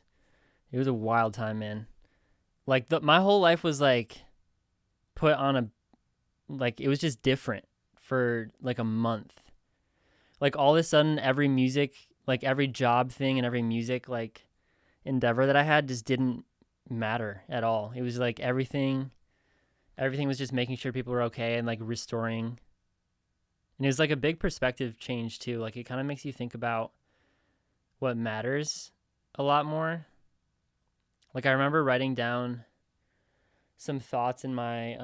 It was a wild time, man. Like my whole life was like put on it was just different for like a month. Like all of a sudden every job thing and every music like endeavor that I had just didn't matter at all. It was like everything was just making sure people were okay and like restoring. And it was like a big perspective change too. Like it kind of makes you think about what matters a lot more. Like I remember writing down some thoughts in my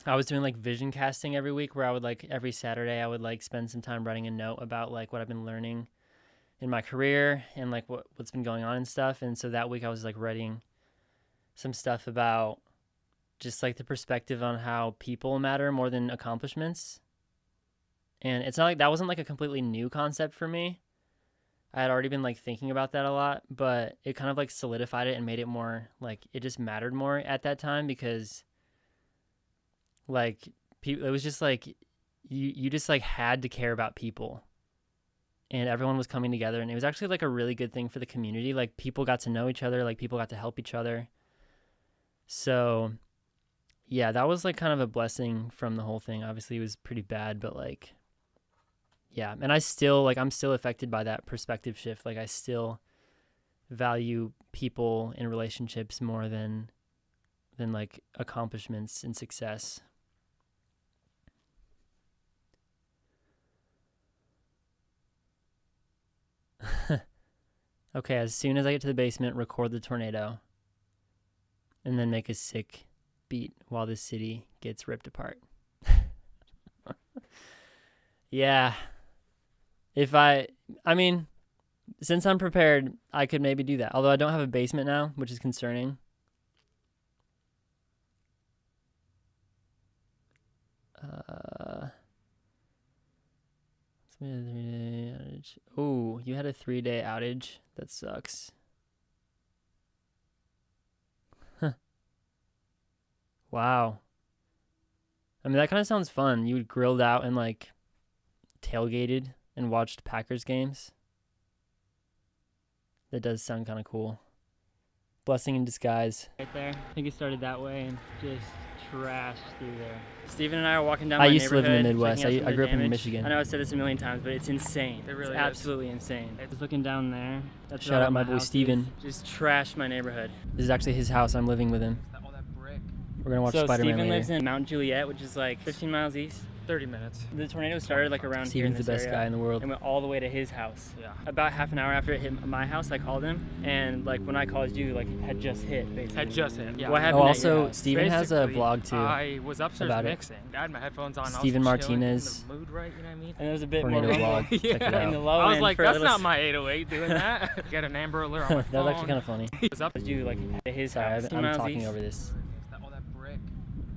I was doing like vision casting every week where I would like every Saturday I would like spend some time writing a note about like what I've been learning in my career and like what's been going on and stuff. And so that week I was like writing some stuff about just like the perspective on how people matter more than accomplishments. And it's not like that wasn't like a completely new concept for me. I had already been like thinking about that a lot, but it kind of like solidified it and made it more like it just mattered more at that time because like it was just like you just like had to care about people and everyone was coming together and it was actually like a really good thing for the community. Like people got to know each other, like people got to help each other. So yeah, that was like kind of a blessing from the whole thing. Obviously it was pretty bad, but like yeah, and I'm still affected by that perspective shift. Like I still value people and relationships more than like accomplishments and success. Okay, as soon as I get to the basement, record the tornado. And then make a sick beat while the city gets ripped apart. Yeah. I mean, since I'm prepared, I could maybe do that. Although I don't have a basement now, which is concerning. Oh, you had a 3-day outage? That sucks. Huh. Wow. I mean, that kind of sounds fun. You grilled out and like tailgated and watched Packers games. That does sound kind of cool. Blessing in disguise. Right there. I think it started that way and just trashed through there. Steven and I are walking down my neighborhood. I used to live in the Midwest. I grew up in Michigan. I know I've said this a million times, but it's insane. It really is. Absolutely insane. Just looking down there. Shout out my boy Steven. Just trashed my neighborhood. This is actually his house. I'm living with him. All that brick. We're going to watch Spider-Man later. Steven lives in Mount Juliet, which is like 15 miles east. 30 minutes. The tornado started like around here in Steven's this the best area guy in the world. and went all the way to his house. Yeah. About half an hour after it hit my house, I called him, and like when I called you, like it had just hit basically. Had just hit. Yeah. What happened? Oh, at your also, house? Steven has a Basically, vlog too. I was upstairs about it. mixing. I had my headphones on. Steven I was chilling, Martinez. in the mood right, you know what I mean? And there was a bit Tornado more vlog. rumble. Check it In the out. low I was end like, for a that's little not my 808 doing that. Get an Amber Alert on my That phone. was actually kind of funny. Was up. you like at his Sorry, house. 15 I'm miles talking east. over this. All that brick.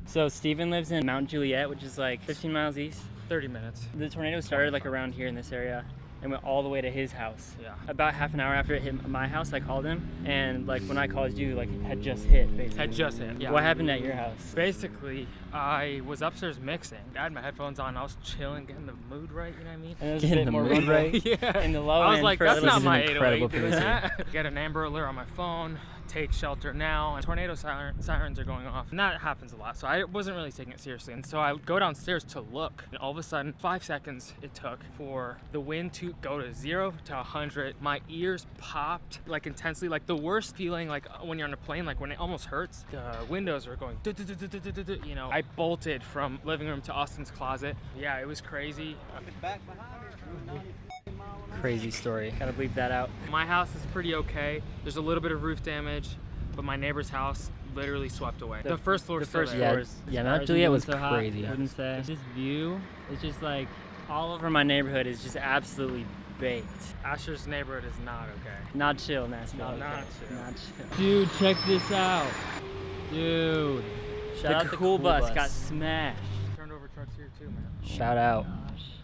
So Steven lives in Mount Juliet, which is like 15 miles east. 30 minutes. The tornado started like around here in this area and went all the way to his house. Yeah. About half an hour after it hit my house, I called him, and like when I called you, like it had just hit basically. Had just hit. Yeah. What happened at your house? Basically, I was upstairs mixing. I had my headphones on. I was chilling, getting the mood right, you know what I mean? And there was Getting a bit the more mood rumble. right. Yeah. In the low I was end like, for a that's little not my He's an incredible 808 doing producer. that. Get an Amber Alert on my phone. Take shelter now. And tornado sirens are going off. And that happens a lot. So I wasn't really taking it seriously. And so I go downstairs to look. And all of a sudden, 5 seconds it took for the wind to go to 0 to 100. My ears popped like intensely. Like the worst feeling like when you're on a plane, like when it almost hurts. The windows were going, you know. I bolted from living room to Austin's closet. Yeah, it was crazy. Crazy story. Gotta bleep that out. My house is pretty okay. There's a little bit of roof damage, but my neighbor's house literally swept away. The first floor is still there. Yeah, floors. yeah, Ours Mount isn't Juliet was so hot, crazy. I wouldn't say. This view is just like all over my neighborhood is just absolutely baked. Asher's neighborhood is not okay. Not chill, Nashville. Not chill. Not chill. Dude, check this out. Dude. Shout out the the cool cool bus bus. got smashed. Turned over trucks here too, man. Shout out.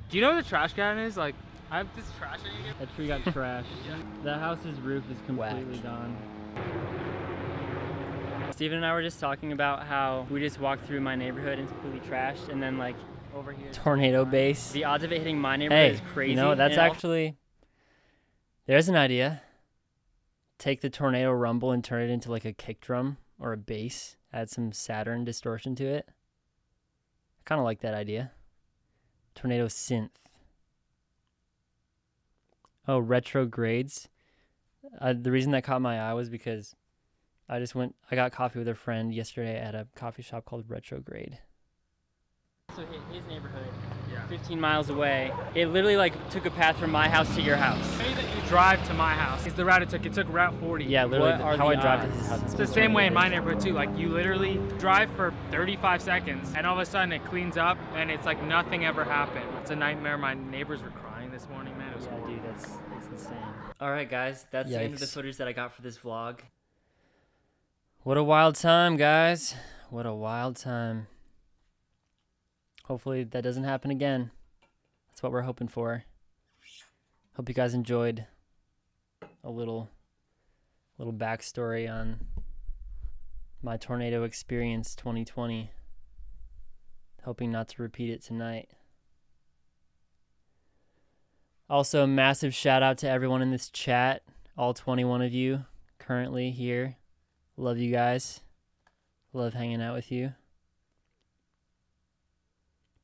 Do you know who the trash can is? Like, I have this trash can you get. That tree got trashed. The house's roof is completely gone. Steven and I were just talking about how we just walked through my neighborhood and it's completely trashed, and then like over here. Tornado base. The odds of it hitting my neighborhood Hey, is crazy. you know, that's and actually, there's an idea. Take the tornado rumble and turn it into like a kick drum or a bass. Add some Saturn distortion to it. I kind of like that idea. Tornado synth. Oh, retrogrades. The reason that caught my eye was because I got coffee with a friend yesterday at a coffee shop called Retrograde. So his neighborhood, Yeah. 15 miles away, it literally like took a path from my house to your house. The way that you drive to my house is the route it took. It took Route 40. Yeah, literally What are how I the drive to odds? his house. It's the same way in my neighborhood too. Like you literally drive for 35 seconds and all of a sudden it cleans up and it's like nothing ever happened. It's a nightmare. My neighbors were crying this morning, man. It was Yeah, horrible. dude, that's insane. All right, guys, that's the end of the Yikes. footage that I got for this vlog. What a wild time, guys. What a wild time. Hopefully that doesn't happen again. That's what we're hoping for. Hope you guys enjoyed a little backstory on my tornado experience 2020. Hoping not to repeat it tonight. Also, massive shout out to everyone in this chat, all 21 of you currently here. Love you guys. Love hanging out with you.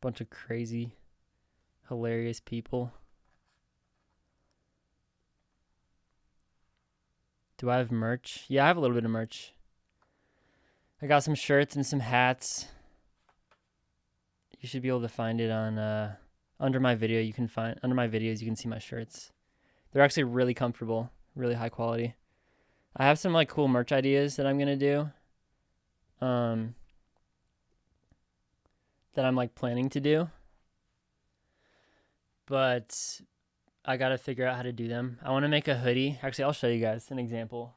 Bunch of crazy, hilarious people. Do I have merch? Yeah, I have a little bit of merch. I got some shirts and some hats. You should be able to find it on under my video. Under my videos you can see my shirts. They're actually really comfortable, really high quality. I have some like cool merch ideas that I'm gonna do. That I'm like planning to do. But I gotta figure out how to do them. I want to make a hoodie. Actually, I'll show you guys an example.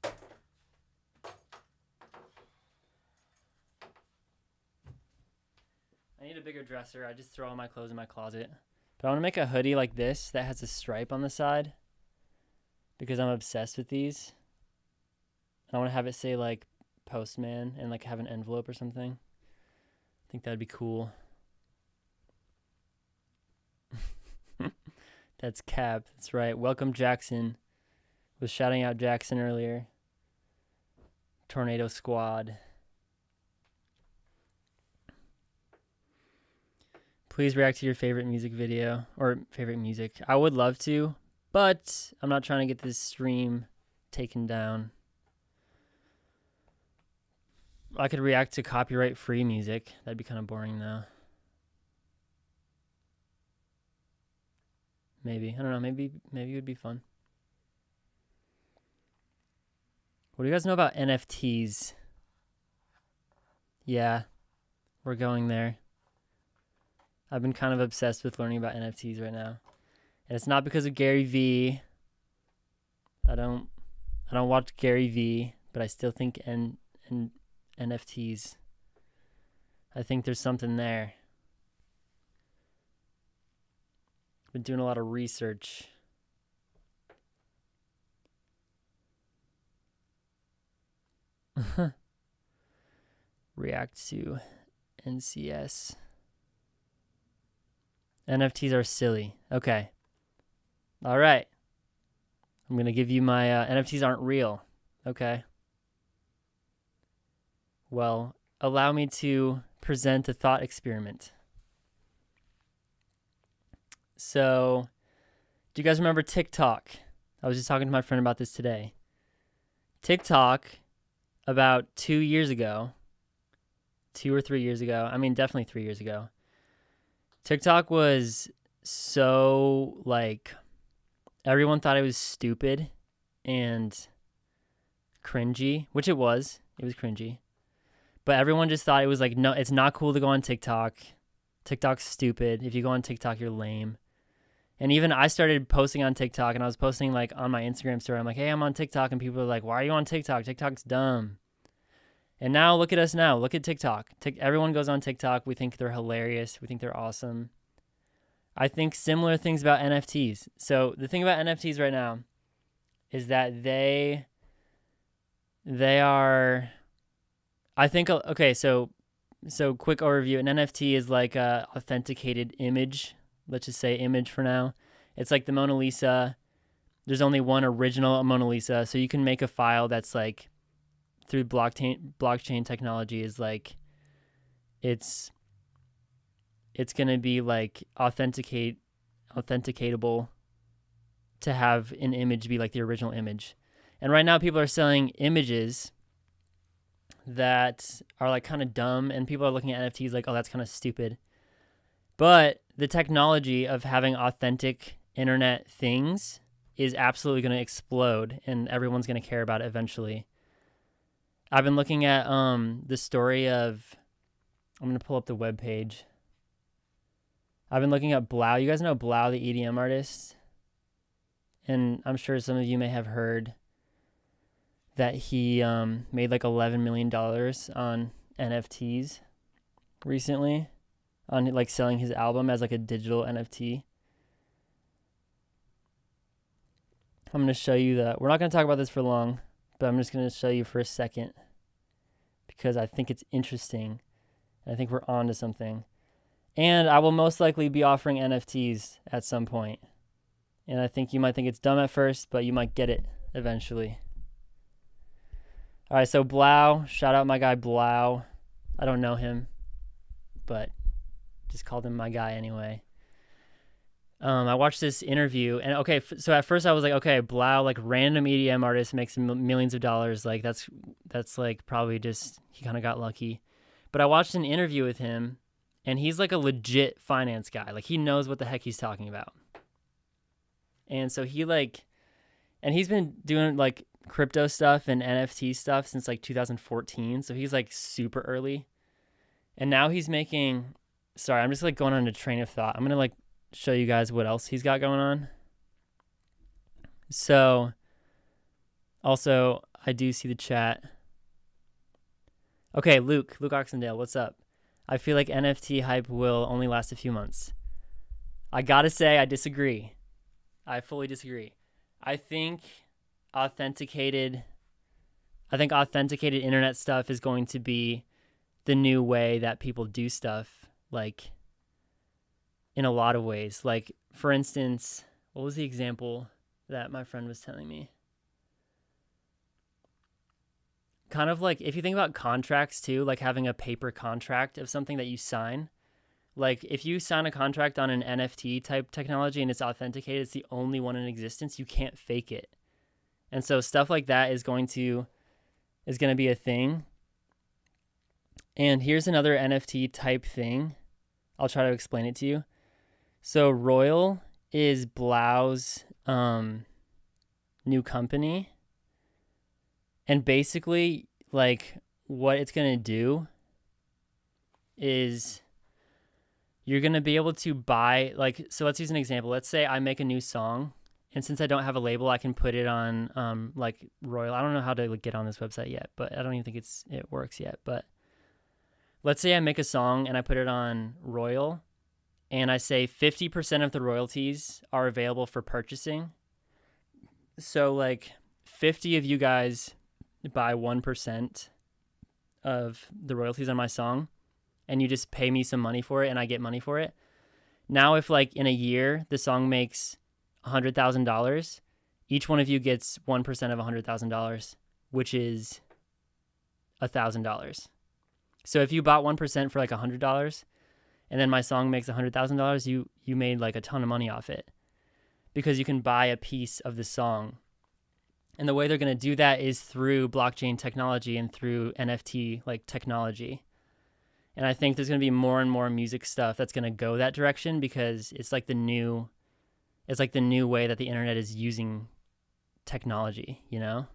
I need a bigger dresser. I just throw all my clothes in my closet. But I want to make a hoodie like this that has a stripe on the side because I'm obsessed with these. I want to have it say like Postman and like have an envelope or something. I think that'd be cool. That's Cap. That's right. Welcome Jackson. Was shouting out Jackson earlier. Tornado Squad. Please react to your favorite music video or favorite music. I would love to, but I'm not trying to get this stream taken down. I could react to copyright-free music. That'd be kind of boring, though. Maybe. I don't know. Maybe it would be fun. What do you guys know about NFTs? Yeah, we're going there. I've been kind of obsessed with learning about NFTs right now. And it's not because of Gary Vee. I don't watch Gary Vee, but I still think NFTs. I think there's something there. Been doing a lot of research. React to NCS. NFTs are silly. Okay. All right. I'm going to give you my NFTs aren't real. Okay. Well, allow me to present a thought experiment. So, do you guys remember TikTok? I was just talking to my friend about this today. TikTok, about 2 years ago, 2 or 3 years ago, I mean, definitely 3 years ago, TikTok was so, like, everyone thought it was stupid and cringy, which it was. It was cringy. But everyone just thought it was like, no, it's not cool to go on TikTok. TikTok's stupid. If you go on TikTok, you're lame. And even I started posting on TikTok, and I was posting like on my Instagram story. I'm like, hey, I'm on TikTok. And people are like, why are you on TikTok? TikTok's dumb. And now look at us now. Look at TikTok. Everyone goes on TikTok. We think they're hilarious. We think they're awesome. I think similar things about NFTs. So the thing about NFTs right now is that they are, I think, okay, so quick overview. An NFT is like a authenticated image. Let's just say image for now. It's like the Mona Lisa. There's only one original Mona Lisa. So you can make a file that's like through blockchain technology is like it's going to be like authenticatable to have an image be like the original image. And right now people are selling images that are like kind of dumb, and people are looking at NFTs like, oh, that's kind of stupid. But the technology of having authentic internet things is absolutely going to explode, and everyone's going to care about it eventually. I've been looking at the story of, I'm going to pull up the webpage. I've been looking at Blau. You guys know Blau, the EDM artist? And I'm sure some of you may have heard that he made like $11 million on NFTs recently, on like selling his album as like a digital NFT. I'm going to show you that. We're not going to talk about this for long, but I'm just going to show you for a second because I think it's interesting. And I think we're on to something. And I will most likely be offering NFTs at some point. And I think you might think it's dumb at first, but you might get it eventually. All right, so Blau, shout out my guy Blau. I don't know him, but just called him my guy anyway. I watched this interview, and okay, so at first I was like, okay, Blau, like random EDM artist, makes millions of dollars. Like that's like probably just he kind of got lucky. But I watched an interview with him, And he's like a legit finance guy. Like he knows what the heck he's talking about. And so he's been doing like crypto stuff and NFT stuff since like 2014. So he's like super early. And now he's making, sorry, I'm just like going on a train of thought. I'm going to like show you guys what else he's got going on. So also I do see the chat. Okay, Luke Oxendale, what's up? I feel like NFT hype will only last a few months. I gotta say, I disagree. I fully disagree. I think authenticated internet stuff is going to be the new way that people do stuff, like in a lot of ways. Like, for instance, what was the example that my friend was telling me? Kind of like if you think about contracts too, like having a paper contract of something that you sign. Like if you sign a contract on an NFT type technology and it's authenticated, it's the only one in existence, you can't fake it. And so stuff like that is going to be a thing. And here's another NFT type thing. I'll try to explain it to you. So Royal is Blau's new company. And basically, like, what it's going to do is you're going to be able to buy, like, so let's use an example. Let's say I make a new song, and since I don't have a label, I can put it on, like, Royal. I don't know how to like, get on this website yet, but I don't even think it works yet. But let's say I make a song, and I put it on Royal, and I say 50% of the royalties are available for purchasing. So, like, 50 of you guys buy 1% of the royalties on my song, and you just pay me some money for it and I get money for it. Now if like in a year the song makes $100,000, each one of you gets 1% of $100,000, which is $1,000. So if you bought 1% for like $100 and then my song makes $100,000, you made like a ton of money off it because you can buy a piece of the song. And the way they're going to do that is through blockchain technology and through NFT like technology. And I think there's going to be more and more music stuff that's going to go that direction because it's like the new way that the internet is using technology, you know?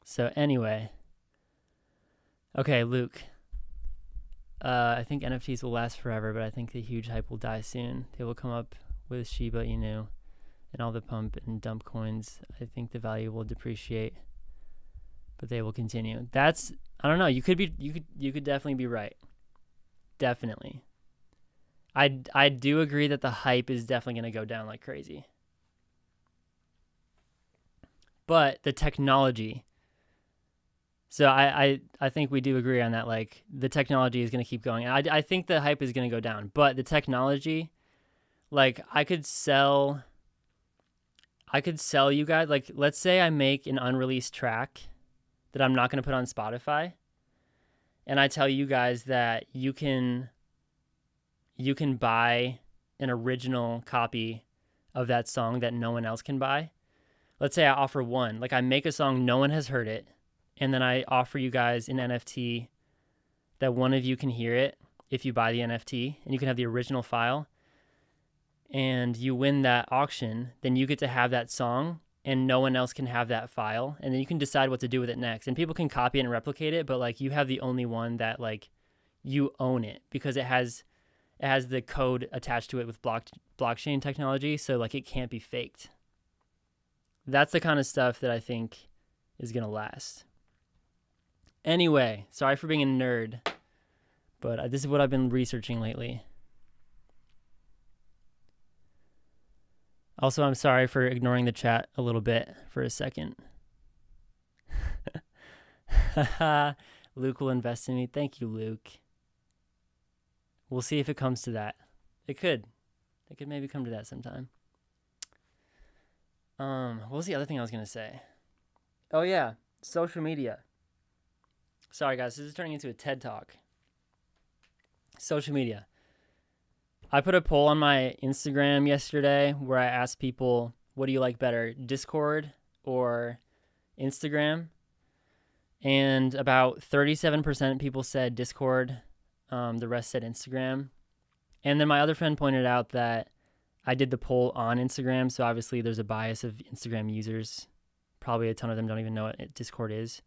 So anyway. Okay, Luke. I think NFTs will last forever, but I think the huge hype will die soon. They will come up with Shiba Inu and all the pump and dump coins. I think the value will depreciate, but they will continue. That's, I don't know. You could definitely be right. Definitely. I do agree that the hype is definitely going to go down like crazy. But the technology, so I think we do agree on that. Like the technology is going to keep going. I think the hype is going to go down, but the technology, like I could sell you guys, like let's say I make an unreleased track that I'm not going to put on Spotify, and I tell you guys that you can buy an original copy of that song that no one else can buy. Let's say I offer one, like I make a song, no one has heard it, and then I offer you guys an NFT that one of you can hear it if you buy the NFT, and you can have the original file, and you win that auction, then you get to have that song, and no one else can have that file, and then you can decide what to do with it next. And people can copy it and replicate it, but like you have the only one that like you own it because it has the code attached to it with blockchain technology, so like it can't be faked. That's the kind of stuff that I think is gonna last. Anyway, sorry for being a nerd, but this is what I've been researching lately. Also, I'm sorry for ignoring the chat a little bit for a second. Luke will invest in me. Thank you, Luke. We'll see if it comes to that. It could maybe come to that sometime. What was the other thing I was going to say? Oh, yeah. Social media. Sorry, guys. This is turning into a TED Talk. Social media. I put a poll on my Instagram yesterday where I asked people, what do you like better, Discord or Instagram? And about 37% of people said Discord. The rest said Instagram. And then my other friend pointed out that I did the poll on Instagram, so obviously there's a bias of Instagram users. Probably a ton of them don't even know what Discord is.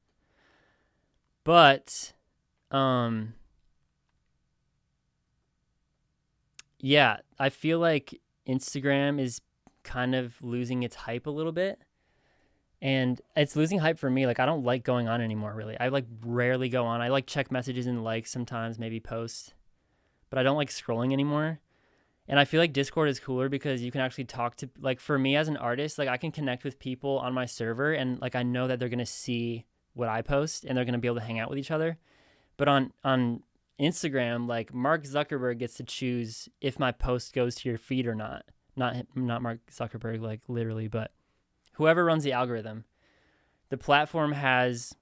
But, yeah, I feel like Instagram is kind of losing its hype a little bit. And it's losing hype for me. Like, I don't like going on anymore, really. I, like, rarely go on. I, like, check messages and likes sometimes, maybe post. But I don't like scrolling anymore. And I feel like Discord is cooler because you can actually talk to, like, for me as an artist, like, I can connect with people on my server and, like, I know that they're going to see what I post and they're going to be able to hang out with each other. But on Instagram, like, Mark Zuckerberg gets to choose if my post goes to your feed or not. Not Mark Zuckerberg, like, literally, but whoever runs the algorithm. The platform has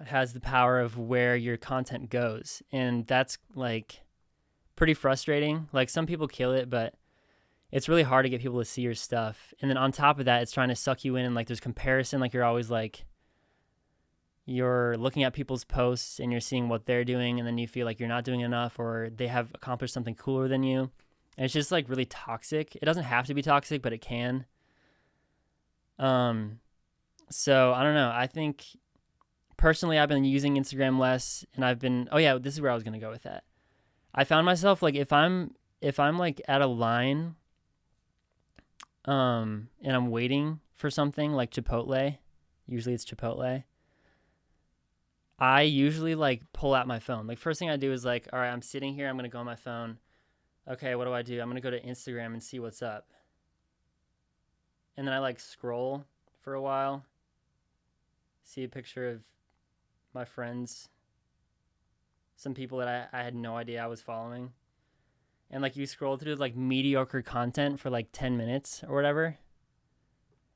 the power of where your content goes. And that's, like, pretty frustrating. Like, some people kill it, but it's really hard to get people to see your stuff. And then on top of that, it's trying to suck you in, and, like, there's comparison. Like, you're always, like, you're looking at people's posts and you're seeing what they're doing, and then you feel like you're not doing enough, or they have accomplished something cooler than you. And it's just, like, really toxic. It doesn't have to be toxic, but it can. So I don't know. I think personally I've been using Instagram less, and this is where I was going to go with that. I found myself, like, if I'm like at a line, and I'm waiting for something like Chipotle, usually it's Chipotle, I usually, like, pull out my phone. Like, first thing I do is, like, all right, I'm sitting here, I'm going to go on my phone. Okay, what do? I'm going to go to Instagram and see what's up. And then I, like, scroll for a while, see a picture of my friends, some people that I had no idea I was following. And, like, you scroll through, like, mediocre content for, like, 10 minutes or whatever.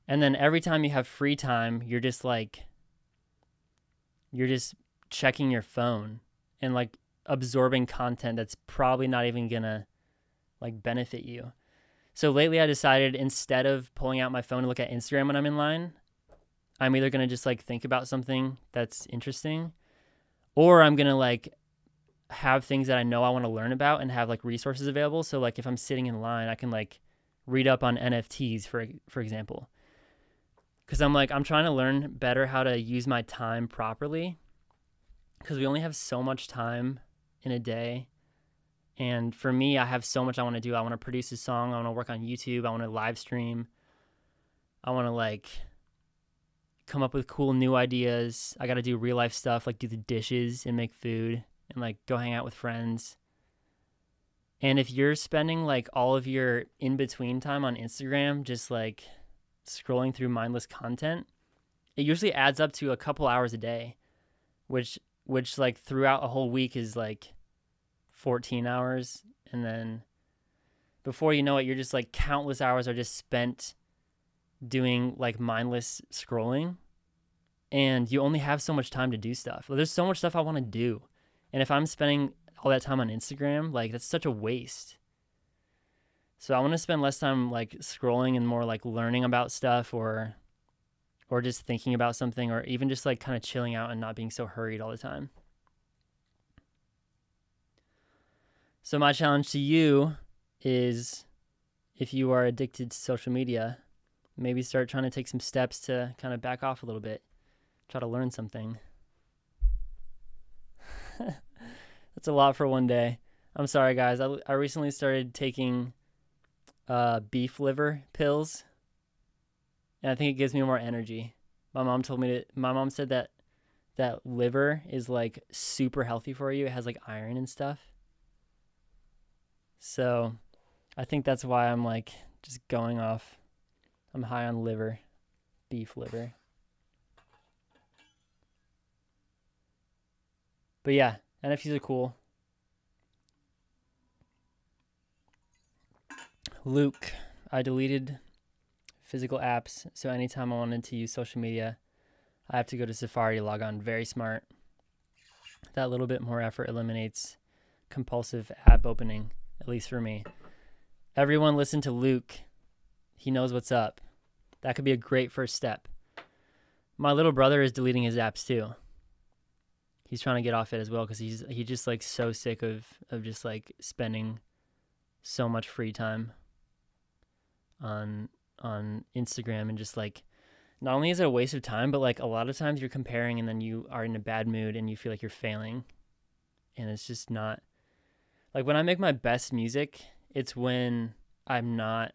And then every time you have free time, you're just checking your phone and, like, absorbing content that's probably not even gonna, like, benefit you. So lately I decided, instead of pulling out my phone to look at Instagram when I'm in line, I'm either going to just, like, think about something that's interesting, or I'm going to, like, have things that I know I want to learn about and have, like, resources available. So, like, if I'm sitting in line, I can, like, read up on NFTs, for example. Because I'm trying to learn better how to use my time properly, because we only have so much time in a day. And for me, I have so much I want to do. I want to produce a song. I want to work on YouTube. I want to live stream. I want to, like, come up with cool new ideas. I got to do real life stuff, like do the dishes and make food and, like, go hang out with friends. And if you're spending, like, all of your in-between time on Instagram just, like, scrolling through mindless content, it usually adds up to a couple hours a day, which like, throughout a whole week is, like, 14 hours. And then before you know it, you're just, like, countless hours are just spent doing, like, mindless scrolling, and you only have so much time to do stuff. Well, there's so much stuff I want to do, and if I'm spending all that time on Instagram, like, that's such a waste. So I want to spend less time, like, scrolling and more, like, learning about stuff, or just thinking about something, or even just, like, kind of chilling out and not being so hurried all the time. So my challenge to you is, if you are addicted to social media, maybe start trying to take some steps to kind of back off a little bit. Try to learn something. That's a lot for one day. I'm sorry, guys. I recently started taking beef liver pills, and I think it gives me more energy. My mom said that liver is, like, super healthy for you. It has, like, iron and stuff. So I think that's why I'm, like, just going off. I'm high on liver, beef liver. But yeah, NFTs are cool. Luke, I deleted physical apps, so anytime I wanted to use social media, I have to go to Safari to log on. Very smart. That little bit more effort eliminates compulsive app opening, at least for me. Everyone listen to Luke. He knows what's up. That could be a great first step. My little brother is deleting his apps too. he's trying to get off it as well because he's just like so sick of just like spending so much free time on Instagram, and just like not only is it a waste of time, but like a lot of times you're comparing and then you are in a bad mood and you feel like you're failing, and it's just not like when I make my best music, it's when I'm not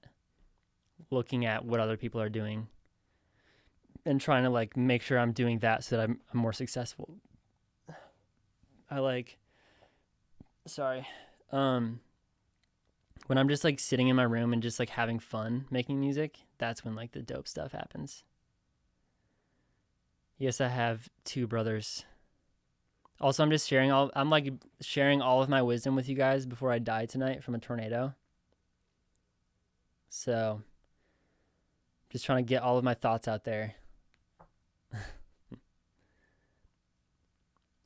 looking at what other people are doing and trying to like make sure I'm doing that so that I'm more successful. When I'm just like sitting in my room and just like having fun making music, that's when like the dope stuff happens. Yes, I have 2 brothers. Also, I'm sharing all of my wisdom with you guys before I die tonight from a tornado. So, just trying to get all of my thoughts out there.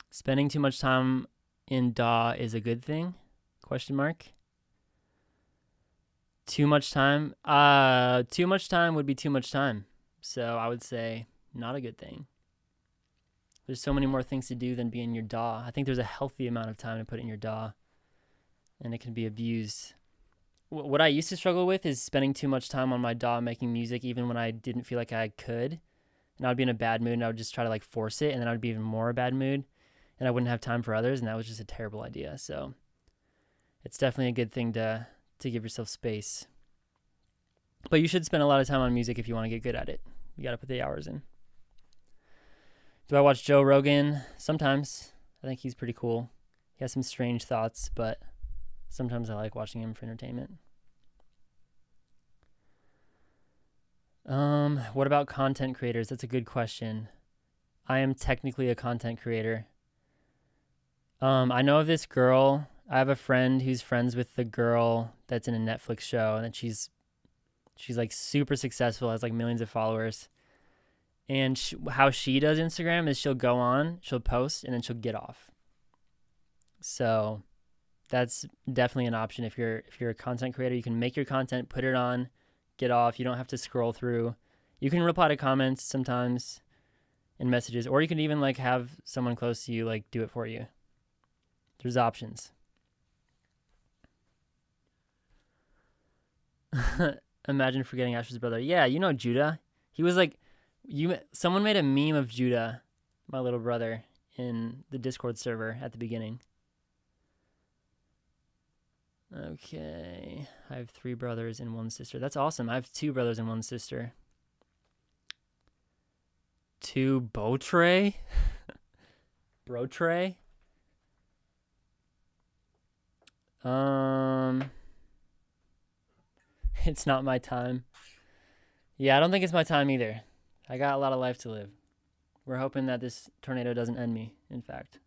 Spending too much time in DAW is a good thing? Question mark. Too much time? Too much time would be too much time. So I would say not a good thing. There's so many more things to do than be in your DAW. I think there's a healthy amount of time to put in your DAW, and it can be abused. What I used to struggle with is spending too much time on my DAW making music, even when I didn't feel like I could. And I would be in a bad mood, and I would just try to like force it, and then I would be even more a bad mood, and I wouldn't have time for others, and that was just a terrible idea. So it's definitely a good thing to give yourself space. But you should spend a lot of time on music if you want to get good at it. You got to put the hours in. Do I watch Joe Rogan? Sometimes. I think he's pretty cool. He has some strange thoughts, but sometimes I like watching him for entertainment. What about content creators? That's a good question. I am technically a content creator. I know of this girl. I have a friend who's friends with the girl that's in a Netflix show, and she's like super successful, has like millions of followers. And how she does Instagram is she'll go on, she'll post, and then she'll get off. So that's definitely an option. If you're a content creator, you can make your content, put it on, get off. You don't have to scroll through. You can reply to comments sometimes in messages, or you can even like have someone close to you like do it for you. There's options. Imagine forgetting Asher's brother. Yeah, you know Judah. He was like, someone made a meme of Judah, my little brother, in the Discord server at the beginning. Okay, I have 3 brothers and 1 sister. That's awesome. I have 2 brothers and 1 sister. 2 Botray? Brotray? It's not my time. Yeah, I don't think it's my time either. I got a lot of life to live. We're hoping that this tornado doesn't end me, in fact.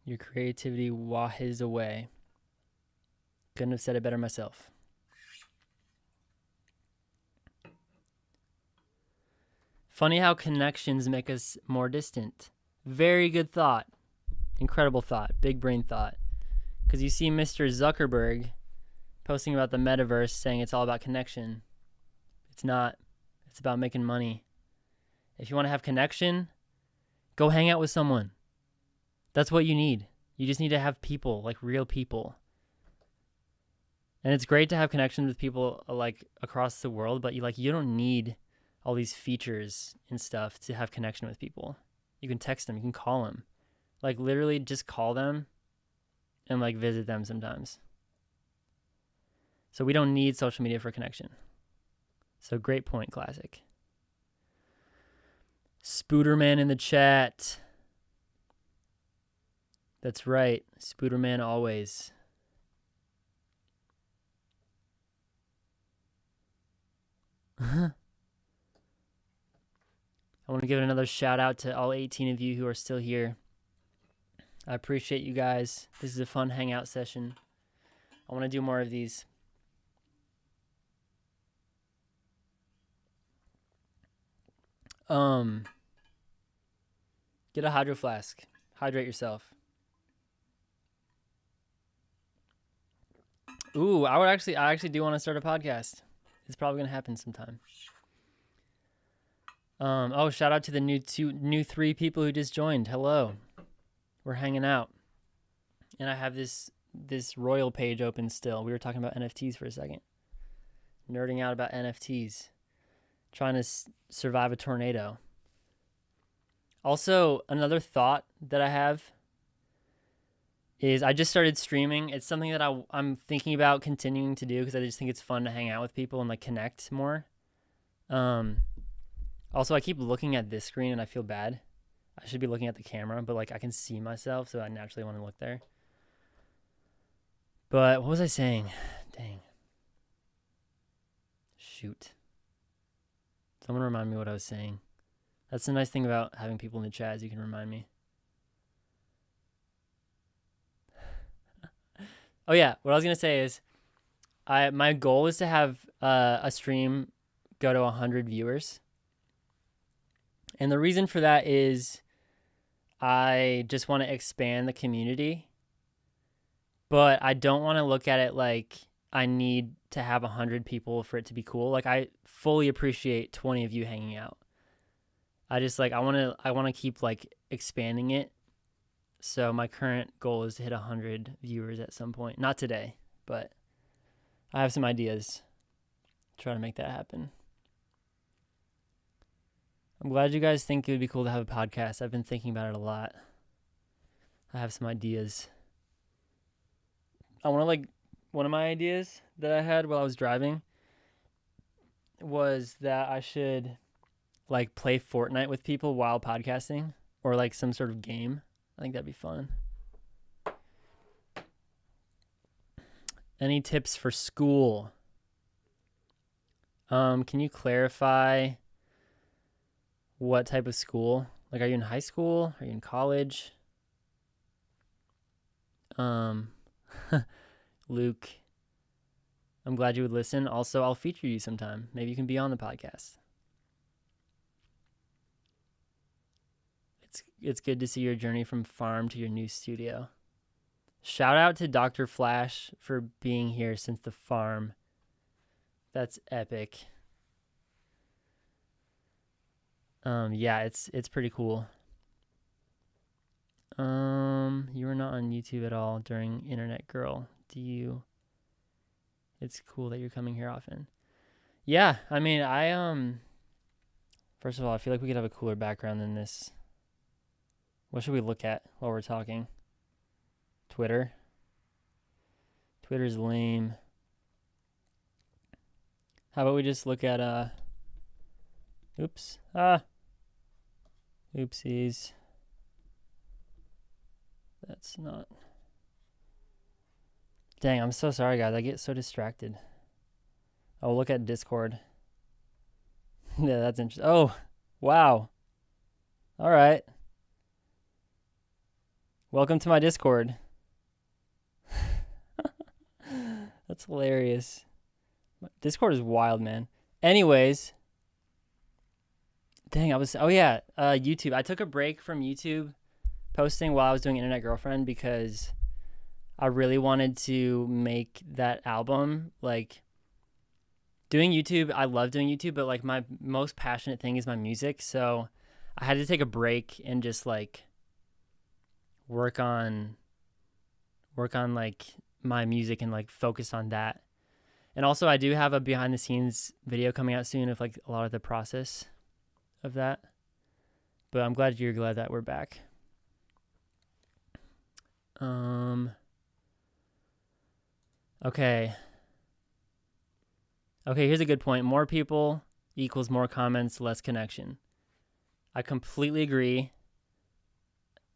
Your creativity wahes away. Couldn't have said it better myself. Funny how connections make us more distant. Very good thought. Incredible thought. Big brain thought. Because you see Mr. Zuckerberg posting about the metaverse saying it's all about connection. It's not. It's about making money. If you want to have connection, go hang out with someone. That's what you need. You just need to have people, like real people. And it's great to have connections with people like across the world, but you don't need all these features and stuff to have connection with people. You can text them, you can call them. Like literally just call them and like visit them sometimes. So we don't need social media for connection. So great point, Classic. Spooderman in the chat. That's right. Spooderman always. I want to give another shout out to all 18 of you who are still here. I appreciate you guys. This is a fun hangout session. I want to do more of these. Get a hydro flask. Hydrate yourself. Ooh, I actually do want to start a podcast. It's probably going to happen sometime. Oh, shout out to the new 3 people who just joined. Hello. We're hanging out. And I have this Royal page open still. We were talking about NFTs for a second. Nerding out about NFTs. Trying to survive a tornado. Also, another thought that I have is I just started streaming. It's something that I'm thinking about continuing to do because I just think it's fun to hang out with people and like connect more. Also, I keep looking at this screen and I feel bad. I should be looking at the camera, but like I can see myself, so I naturally want to look there. But what was I saying? Dang. Shoot. Someone remind me what I was saying. That's the nice thing about having people in the chat is you can remind me. Oh yeah, what I was gonna say is, my goal is to have a stream go to 100 viewers, and the reason for that is I just want to expand the community, but I don't want to look at it like I need to have 100 people for it to be cool. Like I fully appreciate 20 of you hanging out. I just like I want to keep like expanding it. So my current goal is to hit 100 viewers at some point. Not today, but I have some ideas. Try to make that happen. I'm glad you guys think it would be cool to have a podcast. I've been thinking about it a lot. I have some ideas. I want to like one of my ideas that I had while I was driving was that I should like play Fortnite with people while podcasting or like some sort of game. I think that'd be fun. Any tips for school? Can you clarify what type of school? Like, are you in high school? Are you in college? Luke, I'm glad you would listen. Also, I'll feature you sometime. Maybe you can be on the podcast. It's good to see your journey from farm to your new studio. Shout out to Dr. Flash for being here since the farm. That's epic. Yeah, it's pretty cool. You were not on YouTube at all during Internet Girl. It's cool that you're coming here often. Yeah, I mean, first of all, I feel like we could have a cooler background than this. What should we look at while we're talking? Twitter. Twitter's lame. How about we just look at, oops. Oopsies. That's not. Dang, I'm so sorry, guys. I get so distracted. Oh, look at Discord. Yeah, that's interesting. Oh, wow. All right. Welcome to my Discord. That's hilarious. Discord is wild, man. Anyways. Dang, YouTube. I took a break from YouTube posting while I was doing Internet Girlfriend because I really wanted to make that album. Like, doing YouTube, I love doing YouTube, but like my most passionate thing is my music. So I had to take a break and just like work on like my music and like focus on that. And also I do have a behind the scenes video coming out soon of like a lot of the process of that. But I'm glad you're glad that we're back. Okay, here's a good point. More people equals more comments, less connection. I completely agree.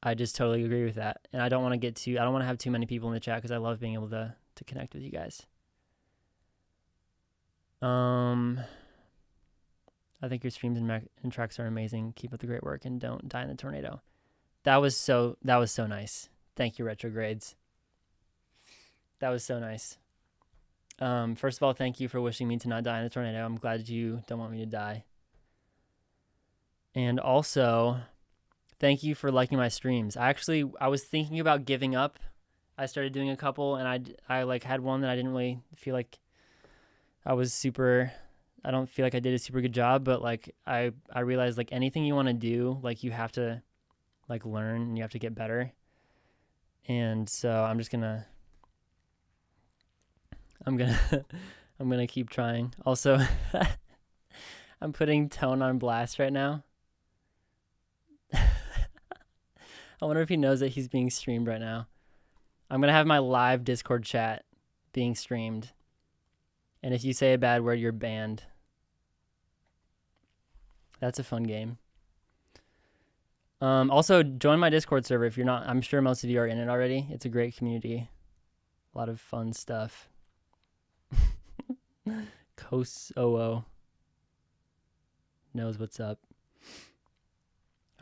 I just totally agree with that. And I don't want to have too many people in the chat because I love being able to connect with you guys. I think your streams and tracks are amazing. Keep up the great work and don't die in the tornado. That was so nice. Thank you, Retrogrades. That was so nice. First of all, thank you for wishing me to not die in the tornado. I'm glad you don't want me to die. And also, thank you for liking my streams. I was thinking about giving up. I started doing a couple, and I like had one that I didn't really feel like I was super I don't feel like I did a super good job, but like I realized like anything you want to do, like you have to like learn and you have to get better. And so I'm gonna I'm gonna keep trying. Also, I'm putting Tone on blast right now. I wonder if he knows that he's being streamed right now. I'm gonna have my live Discord chat being streamed. And if you say a bad word, you're banned. That's a fun game. Also, join my Discord server if you're not. I'm sure most of you are in it already. It's a great community. A lot of fun stuff. Kos00 knows what's up.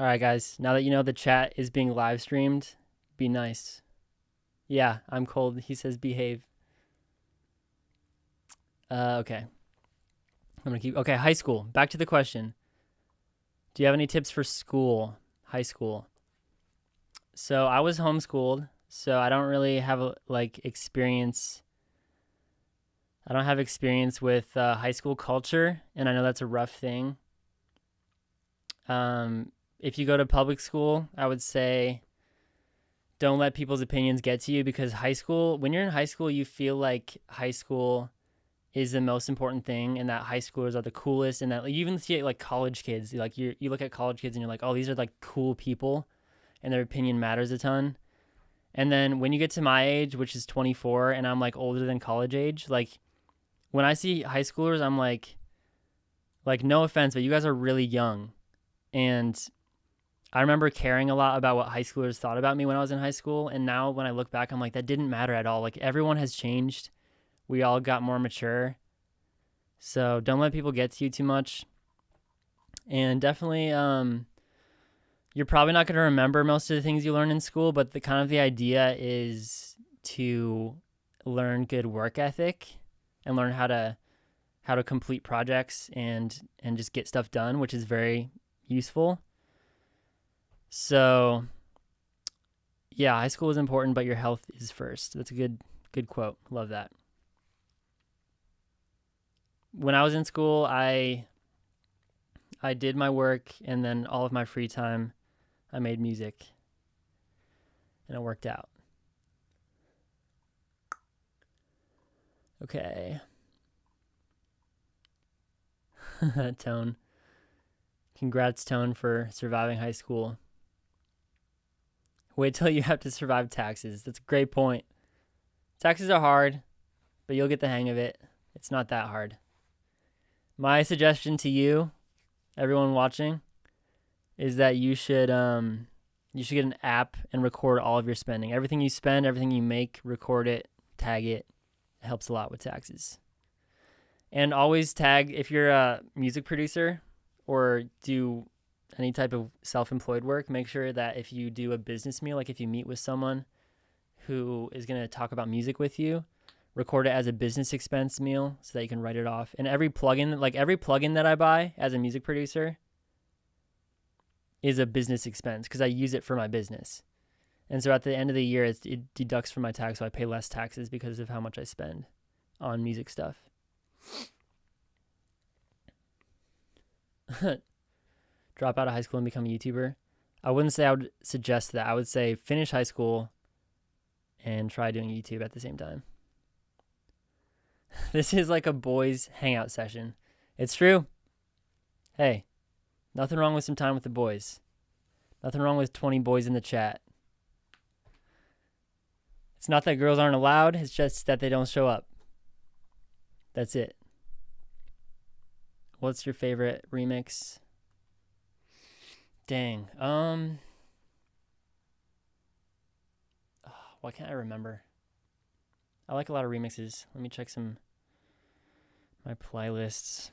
All right, guys. Now that you know the chat is being live streamed, be nice. Yeah, I'm cold. He says behave. Okay. I'm going to keep... Okay, high school. Back to the question. Do you have any tips for school? High school. So I was homeschooled, so I don't really have experience. I don't have experience with high school culture, and I know that's a rough thing. If you go to public school, I would say don't let people's opinions get to you, because high school, when you're in high school, you feel like high school is the most important thing, and that high schoolers are the coolest, and that you even see it like college kids. Like you look at college kids and you're like, oh, these are like cool people, and their opinion matters a ton. And then when you get to my age, which is 24, and I'm like older than college age, like when I see high schoolers, I'm like no offense, but you guys are really young. And I remember caring a lot about what high schoolers thought about me when I was in high school. And now when I look back, I'm like, that didn't matter at all. Like everyone has changed. We all got more mature. So don't let people get to you too much. And definitely, you're probably not going to remember most of the things you learn in school, but the idea is to learn good work ethic and learn how to complete projects and just get stuff done, which is very useful. So yeah, high school is important, but your health is first. That's a good quote. Love that. When I was in school, I did my work, and then all of my free time, I made music, and it worked out. Okay. Tone. Congrats, Tone, for surviving high school. Wait till you have to survive taxes. That's a great point. Taxes are hard, but you'll get the hang of it. It's not that hard. My suggestion to you, everyone watching, is that you should get an app and record all of your spending. Everything you spend, everything you make, record it, tag it. It helps a lot with taxes. And always tag, if you're a music producer or do any type of self-employed work, make sure that if you do a business meal, like if you meet with someone who is going to talk about music with you, record it as a business expense meal so that you can write it off. And every plugin that I buy as a music producer is a business expense because I use it for my business. And so at the end of the year, it deducts from my tax, so I pay less taxes because of how much I spend on music stuff. Drop out of high school and become a YouTuber. I wouldn't say I would suggest that. I would say finish high school and try doing YouTube at the same time. This is like a boys hangout session. It's true. Hey, nothing wrong with some time with the boys. Nothing wrong with 20 boys in the chat. It's not that girls aren't allowed. It's just that they don't show up. That's it. What's your favorite remix? Dang. Why can't I remember? I like a lot of remixes. Let me check my playlists.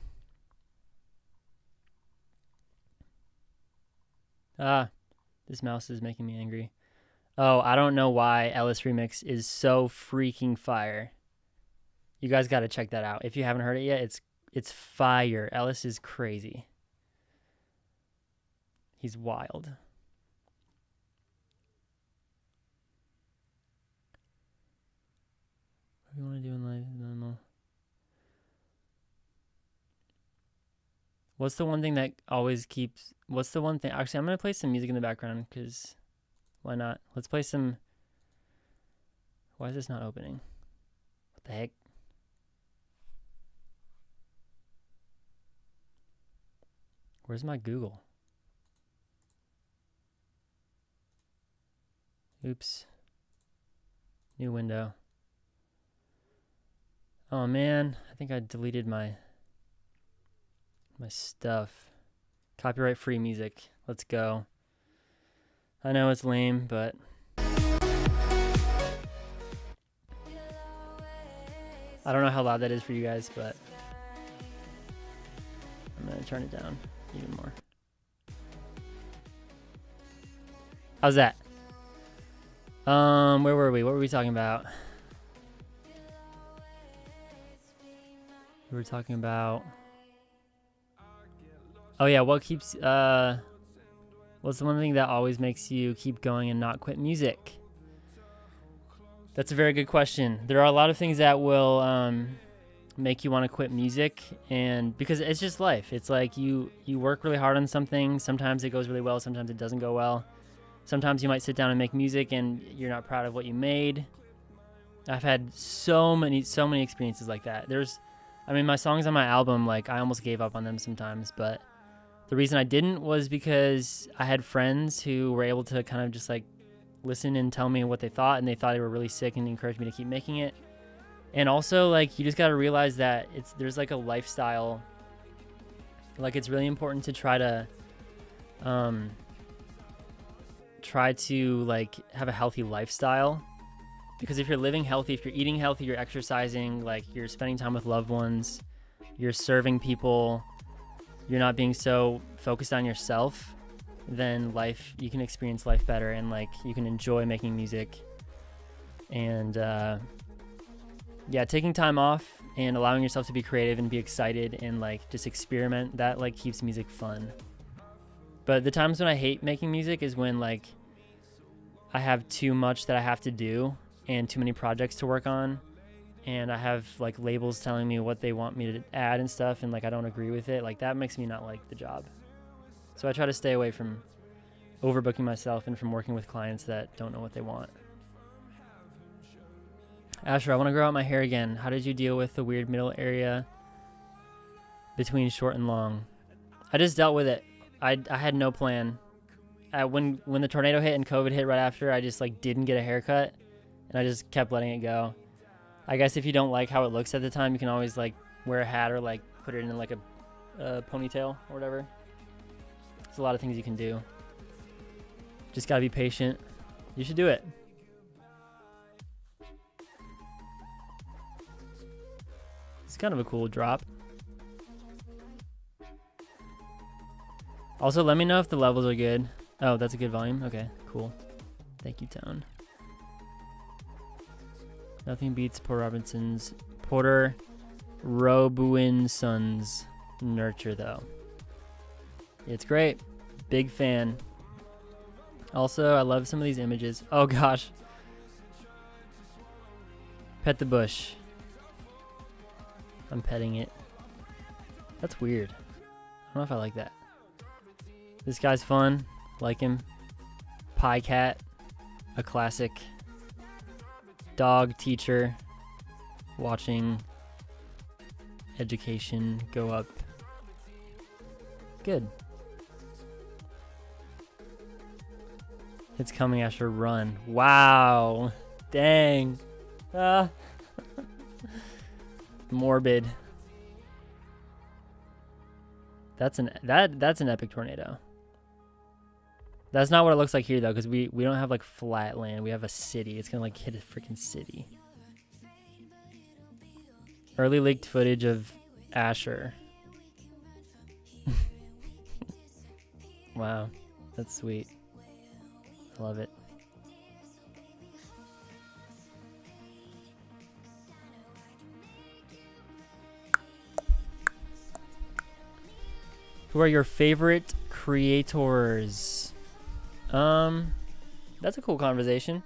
This mouse is making me angry. Oh, I don't know why Ellis Remix is so freaking fire. You guys got to check that out. If you haven't heard it yet, it's fire. Ellis is crazy. He's wild. What do you want to do in life? I don't know. What's the one thing that always keeps... What's the one thing... Actually, I'm going to play some music in the background because why not? Let's play some... Why is this not opening? What the heck? Where's my Google? Oops. New window. Oh man, I think I deleted my stuff. Copyright free music. Let's go. I know it's lame, but I don't know how loud that is for you guys, but I'm gonna turn it down even more. How's that? Where were we? What were we talking about? We were talking about... Oh yeah, what keeps... What's the one thing that always makes you keep going and not quit music? That's a very good question. There are a lot of things that will make you want to quit music, and because it's just life. It's like you work really hard on something. Sometimes it goes really well. Sometimes it doesn't go well. Sometimes you might sit down and make music and you're not proud of what you made. I've had so many experiences like that. My songs on my album, like I almost gave up on them sometimes, but the reason I didn't was because I had friends who were able to kind of just like listen and tell me what they thought, and they thought they were really sick and encouraged me to keep making it. And also, like, you just got to realize that there's like a lifestyle. Like, it's really important to try to like have a healthy lifestyle, because if you're living healthy, if you're eating healthy, you're exercising, like you're spending time with loved ones, you're serving people, you're not being so focused on yourself, then you can experience life better, and like you can enjoy making music. And yeah, taking time off and allowing yourself to be creative and be excited and like just experiment, that like keeps music fun. But the times when I hate making music is when like I have too much that I have to do and too many projects to work on, and I have like labels telling me what they want me to add and stuff, and like I don't agree with it. Like that makes me not like the job. So I try to stay away from overbooking myself and from working with clients that don't know what they want. Asher, I want to grow out my hair again. How did you deal with the weird middle area between short and long? I just dealt with it. I had no plan. When the tornado hit and COVID hit right after, I just like didn't get a haircut, and I just kept letting it go. I guess if you don't like how it looks at the time, you can always like wear a hat or like put it in like a ponytail or whatever. There's a lot of things you can do. Just gotta be patient. You should do it. It's kind of a cool drop. Also, let me know if the levels are good. Oh, that's a good volume. Okay, cool. Thank you, Tone. Nothing beats Porter Robinson's Nurture, though. It's great. Big fan. Also, I love some of these images. Oh, gosh. Pet the bush. I'm petting it. That's weird. I don't know if I like that. This guy's fun. Like him. Pie Cat. A classic. Dog teacher. Watching education go up. Good. It's coming, Asher. Run. Wow. Dang. Morbid. That's an epic tornado. That's not what it looks like here though, because we don't have like flat land. We have a city. It's gonna like hit a freaking city. Early leaked footage of Asher. Wow, that's sweet. I love it. Who are your favorite creators? That's a cool conversation.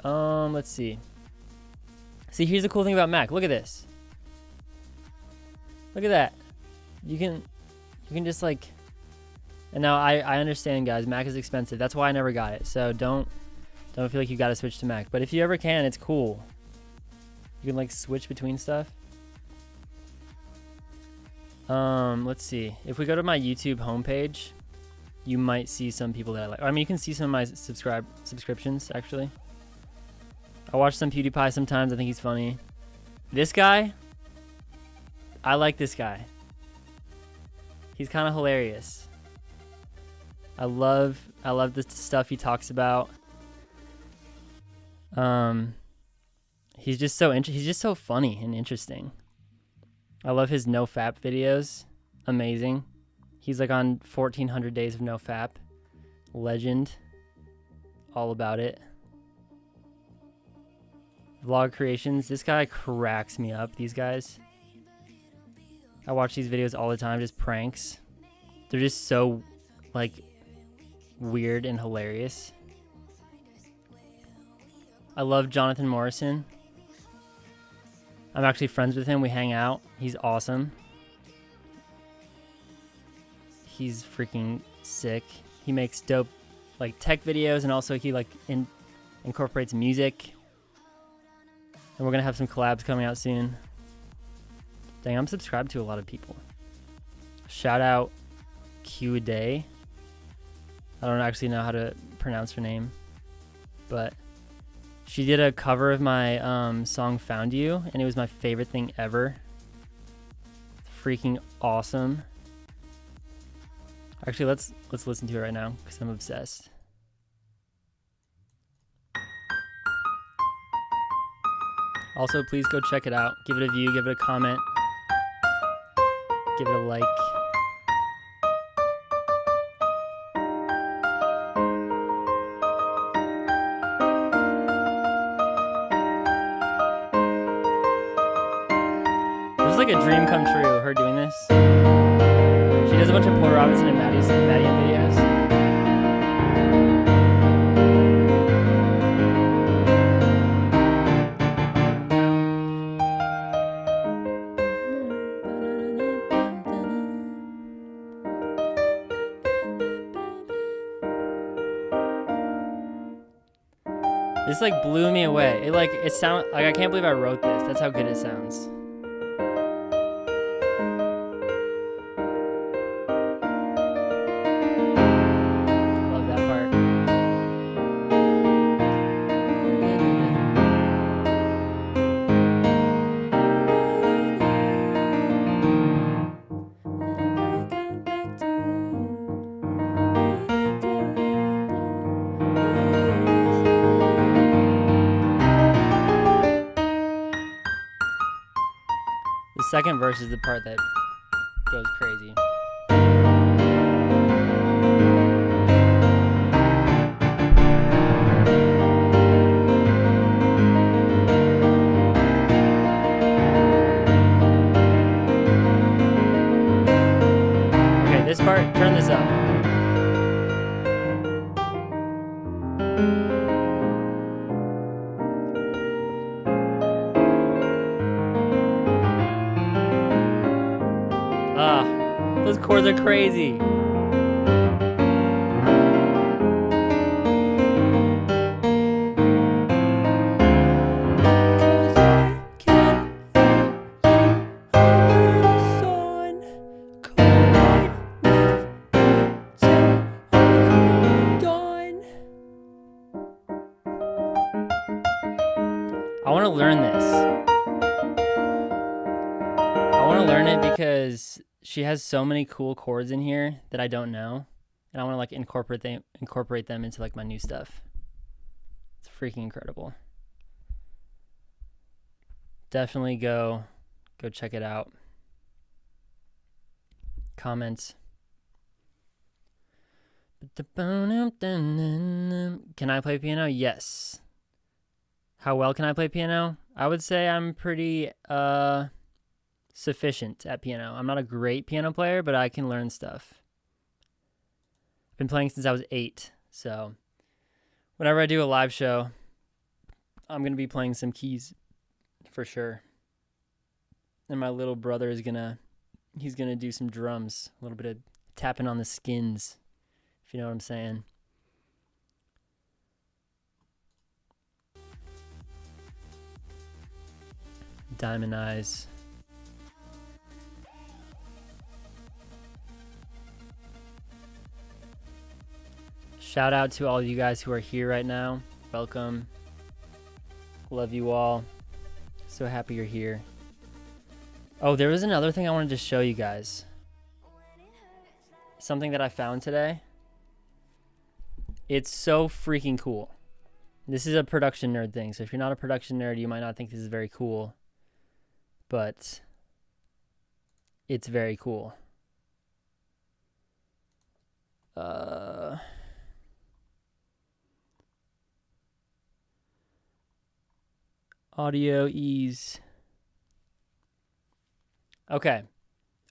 Let's see. See, here's the cool thing about Mac. Look at this. Look at that. you can just like. And now I understand, guys. Mac is expensive. That's why I never got it. So don't feel like you got to switch to Mac. But if you ever can, it's cool. You can like switch between stuff. Let's see. If we go to my YouTube homepage, you might see some people that I like. I mean, you can see some of my subscriptions actually. I watch some PewDiePie sometimes. I think he's funny. This guy, I like this guy. He's kind of hilarious. I love the stuff he talks about. He's just so funny and interesting. I love his no fap videos. Amazing. He's like on 1400 days of no fap. Legend. All about it. Vlog creations. This guy cracks me up. These guys. I watch these videos all the time. Just pranks. They're just so like weird and hilarious. I love Jonathan Morrison. I'm actually friends with him. We hang out. He's awesome. He's freaking sick. He makes dope like tech videos, and also he like incorporates music. And we're gonna have some collabs coming out soon. Dang, I'm subscribed to a lot of people. Shout out Q Day. I don't actually know how to pronounce her name, but she did a cover of my song Found You, and it was my favorite thing ever. Freaking awesome. Actually, let's listen to it right now because I'm obsessed. Also, please go check it out. Give it a view, give it a comment, give it a like. It was like a dream come true, her doing this. She does a bunch of Porter Robinson and Maddie videos. This like blew me away. It sound like I can't believe I wrote this. That's how good it sounds. Love that part. The second verse is the part that goes crazy. Okay, this part, turn this up. Those chords are crazy. I want to learn this. I want to learn it because she has so many cool chords in here that I don't know, and I want to like incorporate them into like my new stuff. It's freaking incredible. Definitely go check it out. Comment. Can I play piano? Yes. How well can I play piano? I would say I'm pretty sufficient at piano. I'm not a great piano player, but I can learn stuff. I've been playing since I was 8, so whenever I do a live show, I'm going to be playing some keys for sure. And my little brother is going to he's gonna do some drums, a little bit of tapping on the skins, if you know what I'm saying. Diamond Eyes. Shout out to all of you guys who are here right now. Welcome. Love you all. So happy you're here. Oh, there was another thing I wanted to show you guys. Something that I found today. It's so freaking cool. This is a production nerd thing. So if you're not a production nerd, you might not think this is very cool. But it's very cool. Audio ease. Okay.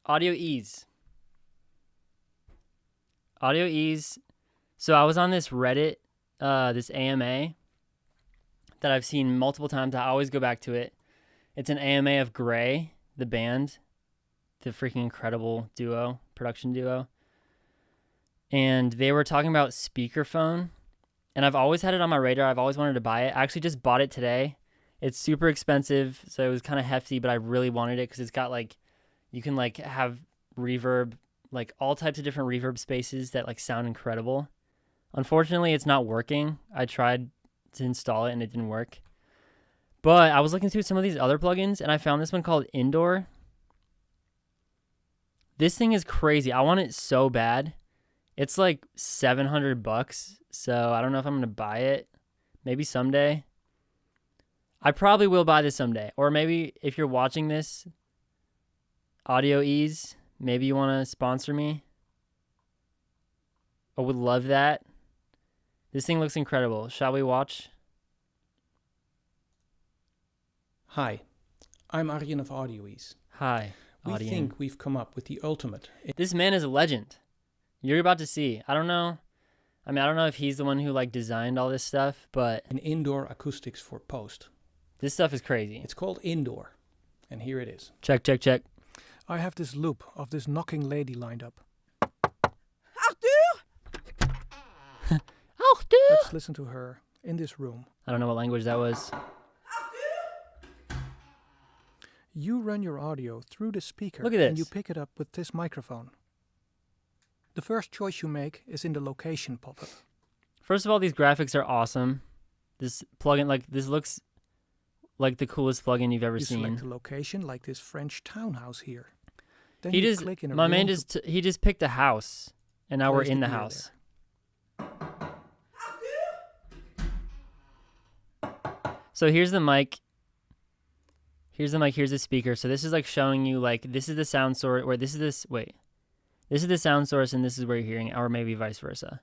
Audio ease. Audio ease. So I was on this Reddit, this AMA that I've seen multiple times. I always go back to it. It's an AMA of Gray, the band, the freaking incredible duo, production duo. And they were talking about speakerphone. And I've always had it on my radar. I've always wanted to buy it. I actually just bought it today. It's super expensive, so it was kind of hefty, but I really wanted it because it's got like, you can like have reverb, like all types of different reverb spaces that like sound incredible. Unfortunately, it's not working. I tried to install it and it didn't work. But I was looking through some of these other plugins and I found this one called Indoor. This thing is crazy. I want it so bad. It's like $700, so I don't know if I'm going to buy it. Maybe someday. I probably will buy this someday. Or maybe if you're watching this, Audio Ease, maybe you want to sponsor me. I would love that. This thing looks incredible. Shall we watch? Hi, I'm Arjen of AudioEase. Hi, We Arjen. think we've come up with the ultimate. This man is a legend. You're about to see. I don't know. I mean, I don't know if he's the one who like designed all this stuff, but In indoor acoustics for post. this stuff is crazy. It's called Indoor, and here it is. Check, check, check. I have this loop of this knocking lady lined up. Oh, dude. Let's listen to her in this room. I don't know what language that was. You run your audio through the speaker Look at and you this. pick it up with this microphone. The first choice you make is in the location pop-up. First of all, these graphics are awesome. This plugin, like, this looks like the coolest plugin you've ever You seen. select a location like this French townhouse here. Then He you just, click in a my man room just, he just picked a house, and now we're place in the gear house. So here's the mic. Here's the mic. Here's the speaker. So this is like showing you like this is the sound source, or this is this. Wait, this is the sound source, and this is where you're hearing it, or maybe vice versa.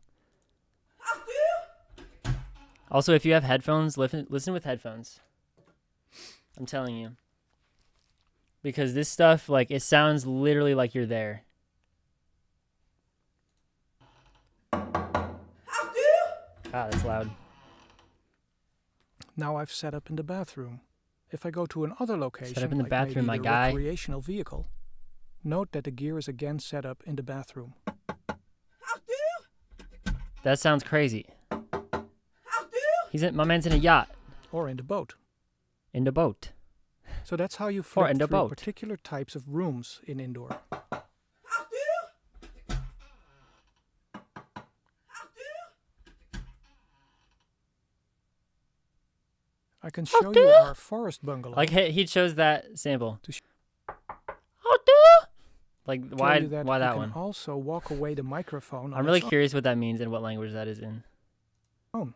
Also, if you have headphones, listen with headphones. I'm telling you. Because this stuff, like, it sounds literally like you're there. Ah, that's loud. Now I've set up in the bathroom. If I go to another location, Set up in the like bathroom, maybe my the guy. recreational vehicle, note that the gear is again set up in the bathroom. That sounds crazy. My man's in a yacht. Or in the boat. In the boat. So that's how you Or flip in the through boat. particular types of rooms in indoor. I can show you our forest bungalow. Like, he chose that sample. To sh- Like, Tell why you that that you one? can also walk away the microphone. I'm really curious what that means and what language that is in. own.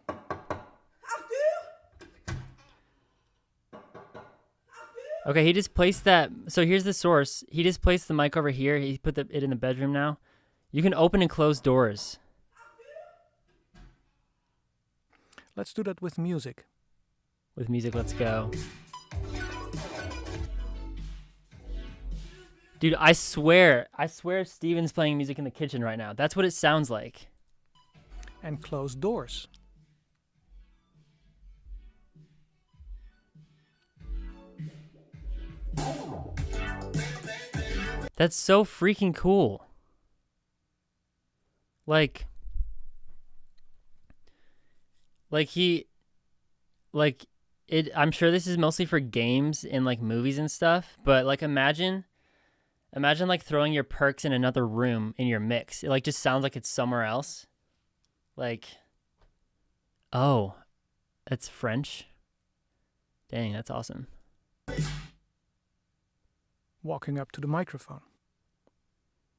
Okay, he just placed that. So here's the source. He just placed the mic over here. He put it in the bedroom now. You can open and close doors. Let's do that with music. With music, let's go. Dude, I swear Steven's playing music in the kitchen right now. That's what it sounds like. And close doors. That's so freaking cool. Like he, like it, I'm sure this is mostly for games and like movies and stuff, but like imagine like throwing your perks in another room in your mix. It like just sounds like it's somewhere else. Like, oh, that's French. Dang, that's awesome. Walking up to the microphone.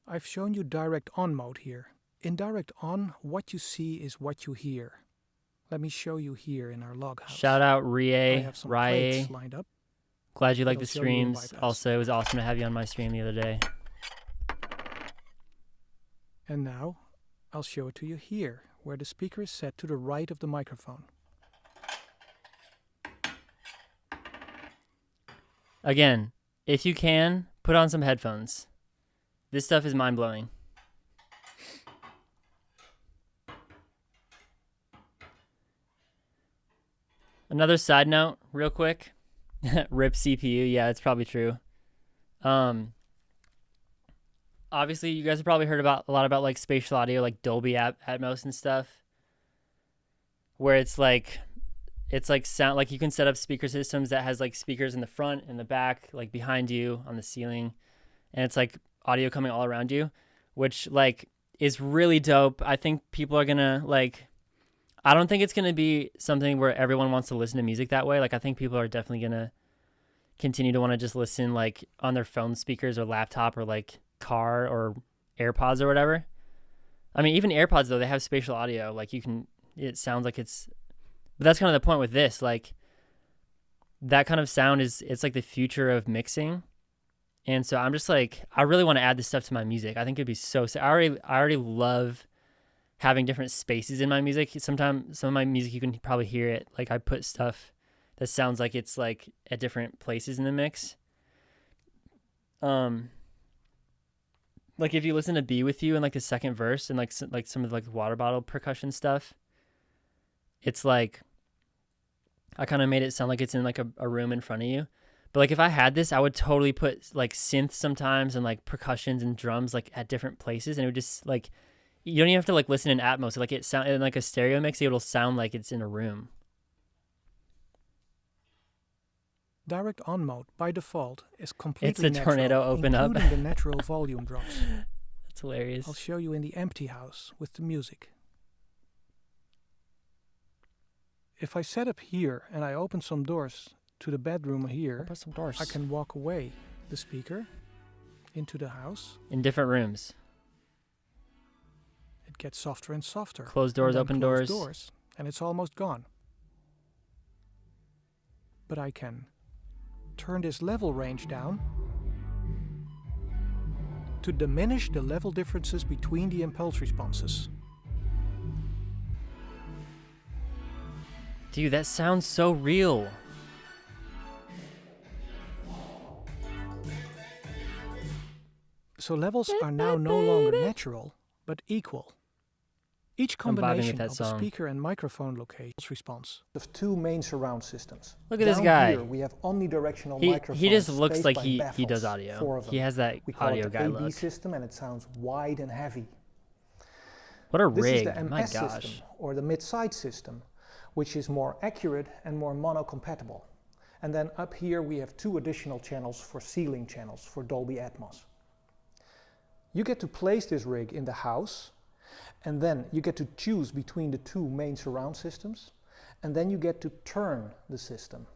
I've shown you direct on mode here. In direct on, what you see is what you hear. Let me show you here in our log house. Shout out I Rie, have some Rie. plates lined up. Glad you like It'll the show you in streams. bypass. Also, it was awesome to have you on my stream the other day. And now, I'll show it to you here, where the speaker is set to the right of the microphone. Again, if you can, put on some headphones. This stuff is mind-blowing. Another side note, real quick. RIP CPU. Yeah, it's probably true. Obviously, you guys have probably heard a lot about like spatial audio, like Dolby Atmos and stuff, where it's like sound, like you can set up speaker systems that has like speakers in the front and the back, like behind you on the ceiling, and it's like audio coming all around you, which like is really dope. I think people are gonna like. I don't think it's going to be something where everyone wants to listen to music that way. Like, I think people are definitely going to continue to want to just listen, like, on their phone speakers or laptop or, like, car or AirPods or whatever. I mean, even AirPods, though, they have spatial audio. Like, it sounds like it's... But that's kind of the point with this. Like, that kind of sound it's, like, the future of mixing. And so I'm just, like, I really want to add this stuff to my music. I think it'd be so... I already love... having different spaces in my music. Sometimes some of my music, you can probably hear it. Like I put stuff that sounds like it's like at different places in the mix. Like if you listen to Be With You in like the second verse and like some of like water bottle percussion stuff, it's like, I kind of made it sound like it's in like a room in front of you. But like if I had this, I would totally put like synths sometimes and like percussions and drums like at different places, and it would just like, you don't even have to like listen in Atmos. Like it sound in like a stereo mix, it'll sound like it's in a room. Direct on mode by default is completely It's the natural, tornado open up. including the natural volume drops. That's hilarious. I'll show you in the empty house with the music. If I set up here and I open some doors to the bedroom here, Open some doors. I can walk away the speaker into the house. In different rooms. It gets softer and softer. Closed doors, and then open close doors. and it's almost gone. But I can turn this level range down to diminish the level differences between the impulse responses. Dude, that sounds so real. So levels are now no longer natural, but equal. Each I'm vibing with combination that of the song. speaker and microphone locations response of two main surround systems. Look at this Down guy. Here we have omnidirectional He microphones just looks spaced like by he baffles, does 4 audio. of them. He has that We call audio it the guy AB look. system, and it sounds wide and heavy. What a This rig. is the My MS gosh. system, or the mid-side system, which is more accurate and more mono-compatible. And then up here we have 2 additional channels for ceiling channels for Dolby Atmos. You get to place this rig in the house, and then you get to choose between the 2 main surround systems, and then you get to turn the system.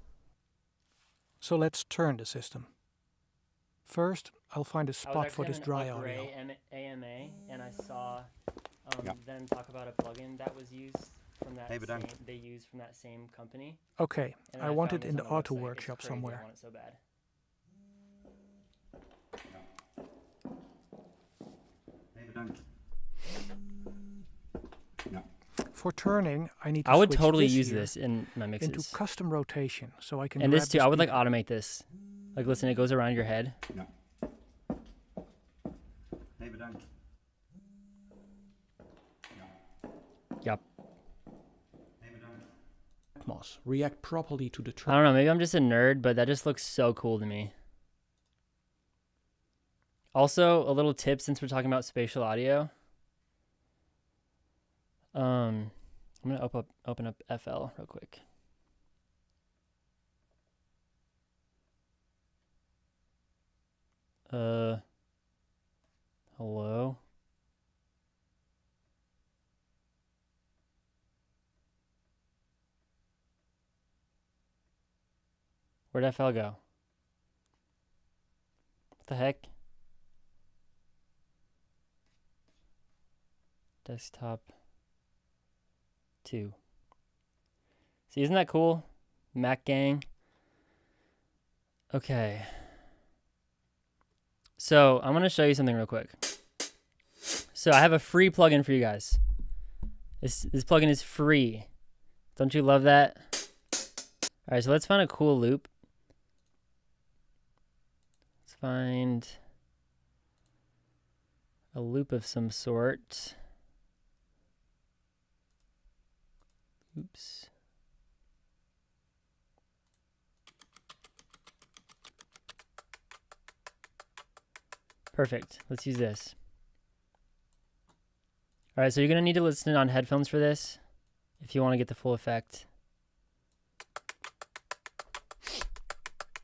So let's turn the system. First, I'll find a spot for this dry audio. AMA, and I saw them talk about a plugin that was used from that they use from that same company. Okay, And I want found it this in the on auto website. It's workshop crazy. somewhere. I want it so bad. For turning, I need to I would switch totally this use here this in my into mixes. custom rotation, so I can And grab this too, the I would like speaker. automate this. Like listen, it goes around your head. Yep. Atmos react properly to the I track. don't know, maybe I'm just a nerd, but that just looks so cool to me. Also, a little tip since we're talking about spatial audio. I'm gonna open up FL real quick. Hello? Where'd FL go? What the heck? Desktop 2. See, isn't that cool? Mac gang. Okay. So I'm going to show you something real quick. So I have a free plugin for you guys. This plugin is free. Don't you love that? All right, so let's find a cool loop. Let's find a loop of some sort. Oops. Perfect. Let's use this. All right, so you're going to need to listen on headphones for this if you want to get the full effect.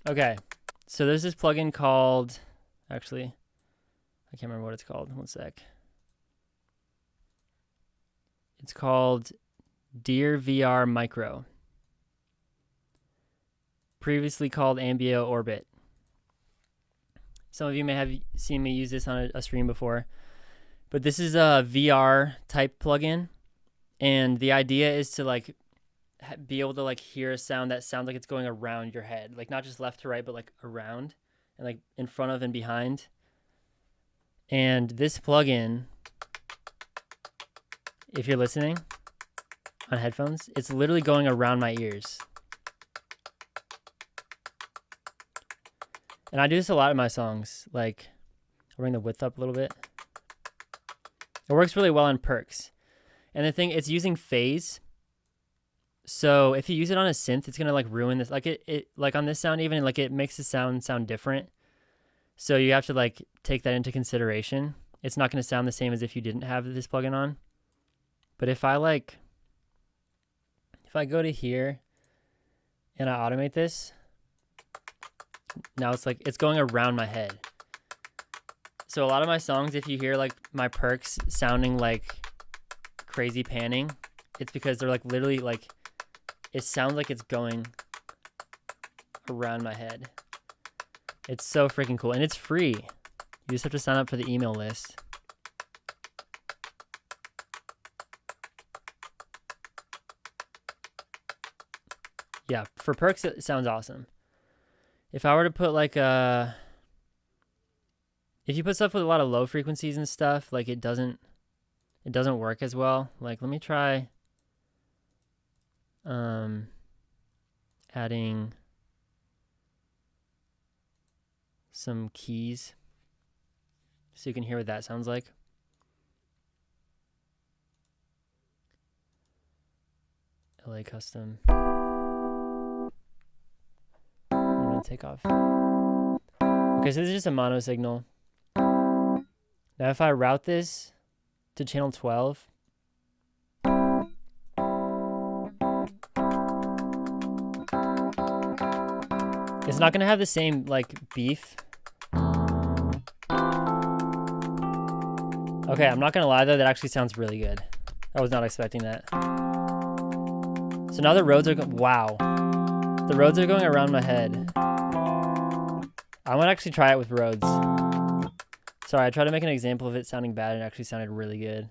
Okay, so there's this plugin called, actually, I can't remember what it's called. One sec. It's called Dear VR Micro, previously called Ambio Orbit. Some of you may have seen me use this on a stream before, but this is a VR type plugin, and the idea is to like be able to like hear a sound that sounds like it's going around your head, like not just left to right, but like around and like in front of and behind. And this plugin, if you're listening on headphones, it's literally going around my ears. And I do this a lot in my songs. Like, I'll bring the width up a little bit. It works really well on perks. And the thing, it's using phase. So if you use it on a synth, it's gonna like ruin this. Like it like on this sound even, like it makes the sound different. So you have to like take that into consideration. It's not gonna sound the same as if you didn't have this plugin on. But if I go to here and I automate this, now it's like it's going around my head. So a lot of my songs, if you hear like my perks sounding like crazy panning, it's because they're like literally like it sounds like it's going around my head. It's so freaking cool, and it's free. You just have to sign up for the email list. Yeah, for perks it sounds awesome. If I were to put like if you put stuff with a lot of low frequencies and stuff, like it doesn't work as well. Like let me try adding some keys so you can hear what that sounds like. LA custom. I'm gonna take off. Okay, so this is just a mono signal. Now if I route this to channel 12, it's not gonna have the same like beef. Okay, I'm not gonna lie though, that actually sounds really good. I was not expecting that. So now the roads are wow. The roads are going around my head. I want to actually try it with roads. Sorry, I tried to make an example of it sounding bad and it actually sounded really good.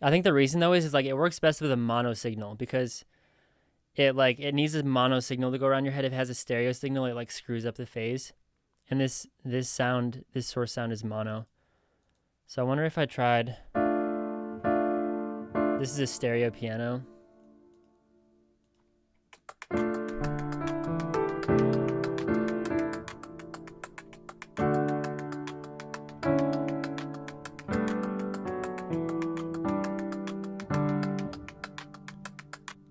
I think the reason though is like it works best with a mono signal because it needs a mono signal to go around your head. If it has a stereo signal, it like screws up the phase. And this source sound is mono. So I wonder if I tried, this is a stereo piano.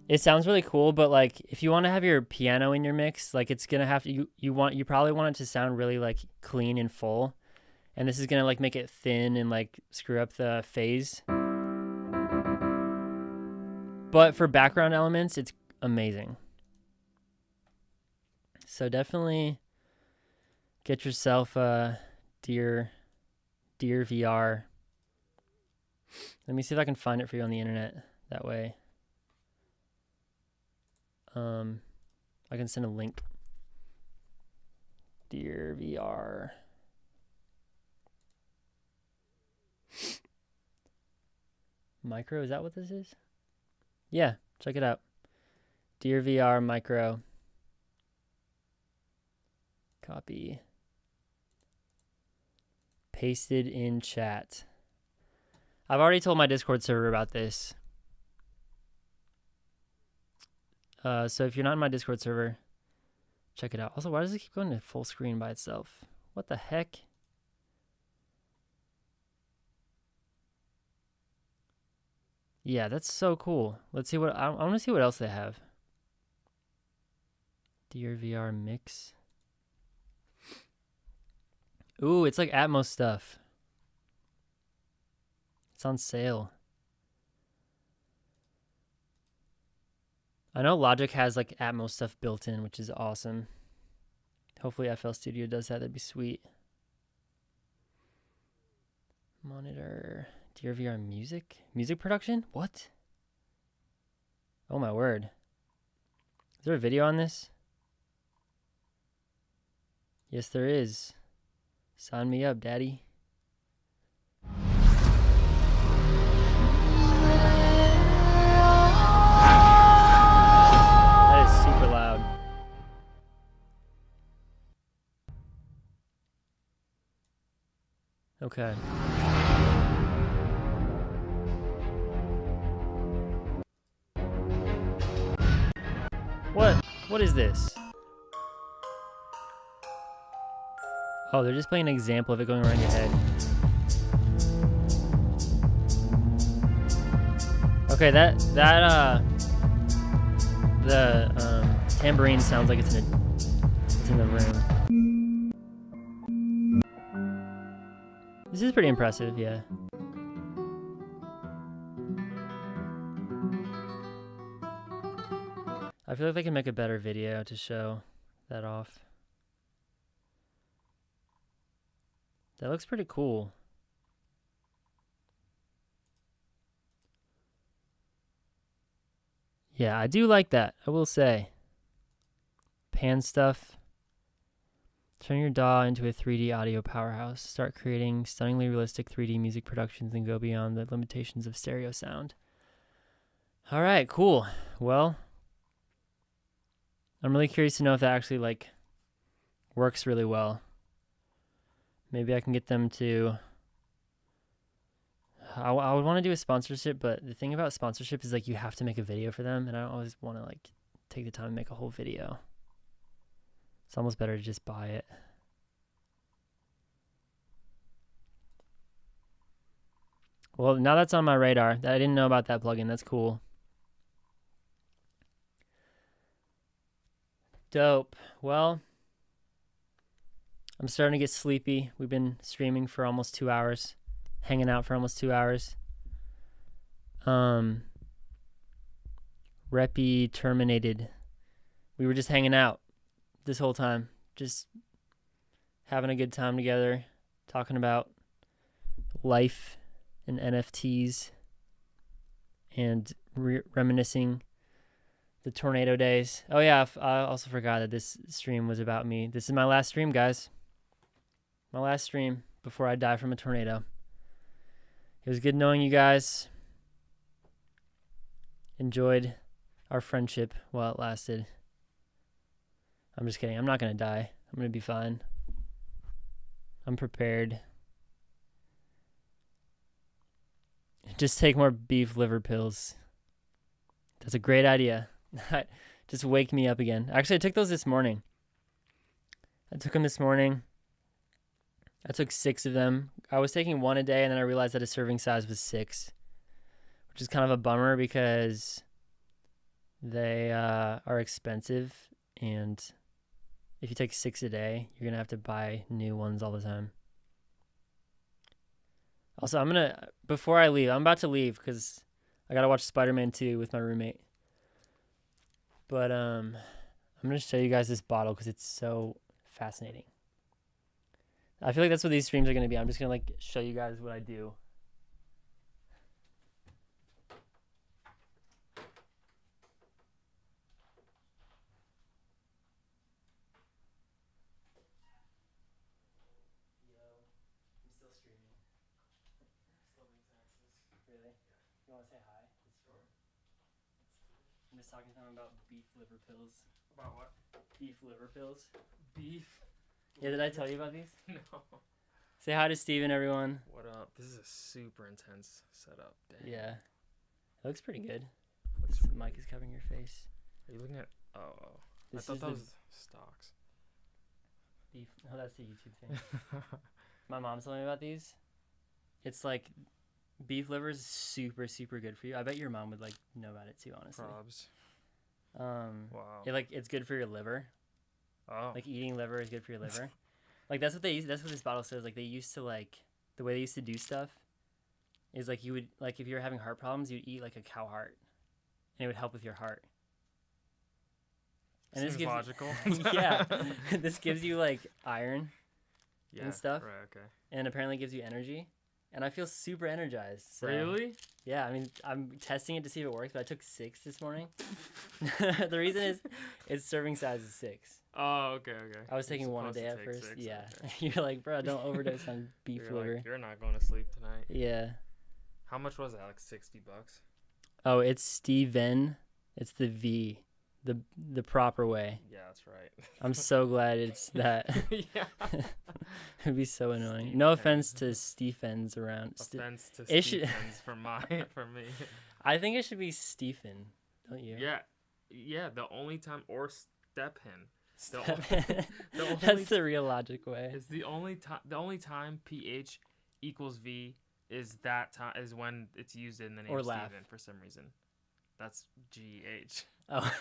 It sounds really cool, but like if you want to have your piano in your mix, like it's gonna have to you probably want it to sound really like clean and full. And this is gonna like make it thin and like screw up the phase. But for background elements, it's amazing. So definitely get yourself a Deer VR. Let me see if I can find it for you on the internet. That way, I can send a link. Deer VR. Micro, is that what this is? Yeah, check it out. Deer VR Micro. Copy. Pasted in chat. I've already told my Discord server about this. So if you're not in my Discord server, check it out. Also, why does it keep going to full screen by itself? What the heck? Yeah, that's so cool. Let's see what I want to see what else they have. Deer VR mix. Ooh, it's like Atmos stuff. It's on sale. I know Logic has like Atmos stuff built in, which is awesome. Hopefully FL Studio does that. That'd be sweet. Monitor. Deer VR music? Music production? What? Oh my word. Is there a video on this? Yes, there is. Sign me up, daddy. That is super loud. Okay. What is this? Oh, they're just playing an example of it going around your head. Okay, the tambourine sounds like it's in the room. This is pretty impressive, yeah. I feel like they can make a better video to show that off. That looks pretty cool. Yeah, I do like that, I will say. Pan stuff. Turn your DAW into a 3D audio powerhouse. Start creating stunningly realistic 3D music productions and go beyond the limitations of stereo sound. All right, cool. Well, I'm really curious to know if that actually like works really well. Maybe I can get them to... I would want to do a sponsorship, but the thing about sponsorship is like you have to make a video for them, and I don't always want to like take the time to make a whole video. It's almost better to just buy it. Well, now that's on my radar. I didn't know about that plugin. That's cool. Dope. Well, I'm starting to get sleepy. We've been streaming for almost 2 hours, hanging out for almost 2 hours. Reppy terminated. We were just hanging out this whole time, just having a good time together, talking about life and NFTs and reminiscing the tornado days. Oh yeah, I also forgot that this stream was about me. This is my last stream, guys. My last stream before I die from a tornado. It was good knowing you guys. Enjoyed our friendship while it lasted. I'm just kidding. I'm not going to die. I'm going to be fine. I'm prepared. Just take more beef liver pills. That's a great idea. Just wake me up again. Actually, I took those this morning. I took them this morning. I took 6 of them. I was taking 1 a day, and then I realized that a serving size was 6, which is kind of a bummer because they are expensive, and if you take 6 a day, you're going to have to buy new ones all the time. Also, before I leave, I'm about to leave because I gotta watch Spider-Man 2 with my roommate. But I'm gonna show you guys this bottle because it's so fascinating. I feel like that's what these streams are gonna be. I'm just gonna like show you guys what I do. I'm still streaming. Still makes sense. Really? You want to say hi? Sure. I'm just talking to them about beef liver pills. About what? Beef liver pills. Beef? Yeah, did I tell you about these? No. Say hi to Steven, everyone. What up? This is a super intense setup. Dang. Yeah. It looks pretty good. Looks The really mic is covering your face. Are you looking at? Oh, I This thought is that the was stocks. beef. Oh, that's the YouTube thing. My mom told me about these. It's like beef liver is super, super good for you. I bet your mom would like know about it too, honestly. Probs. Wow. It's good for your liver. Oh. Like eating liver is good for your liver. Like that's what this bottle says. Like they used to like the way they used to do stuff is like you would like if you were having heart problems, you'd eat like a cow heart. And it would help with your heart. And Seems this gives logical. yeah. This gives you like iron Yeah. and stuff. Right. Okay. And apparently gives you energy. And I feel super energized. So, Really? yeah, I mean, I'm testing it to see if it works, but I took 6 this morning. The reason is its serving size is 6. Oh, okay, okay. I was taking You're 1 a supposed day to at take first. 6, Yeah. okay. You're like, bro, don't overdose on beef You're liver. like, you're not going to sleep tonight. Yeah. How much was that? Like $60? Oh, it's Steven. It's the V. The proper way. Yeah, that's right. I'm so glad it's that. Yeah. It'd be so annoying. Stephen. No offense to Stephens around. Offense to It should- Stephens for me. I think it should be Stephen, don't you? Yeah. Yeah, the only time, or Stephen. That's only- the real logic way. It's the only time pH equals V is that time is when it's used in the name Or laugh. Steven for some reason. That's GH. Oh.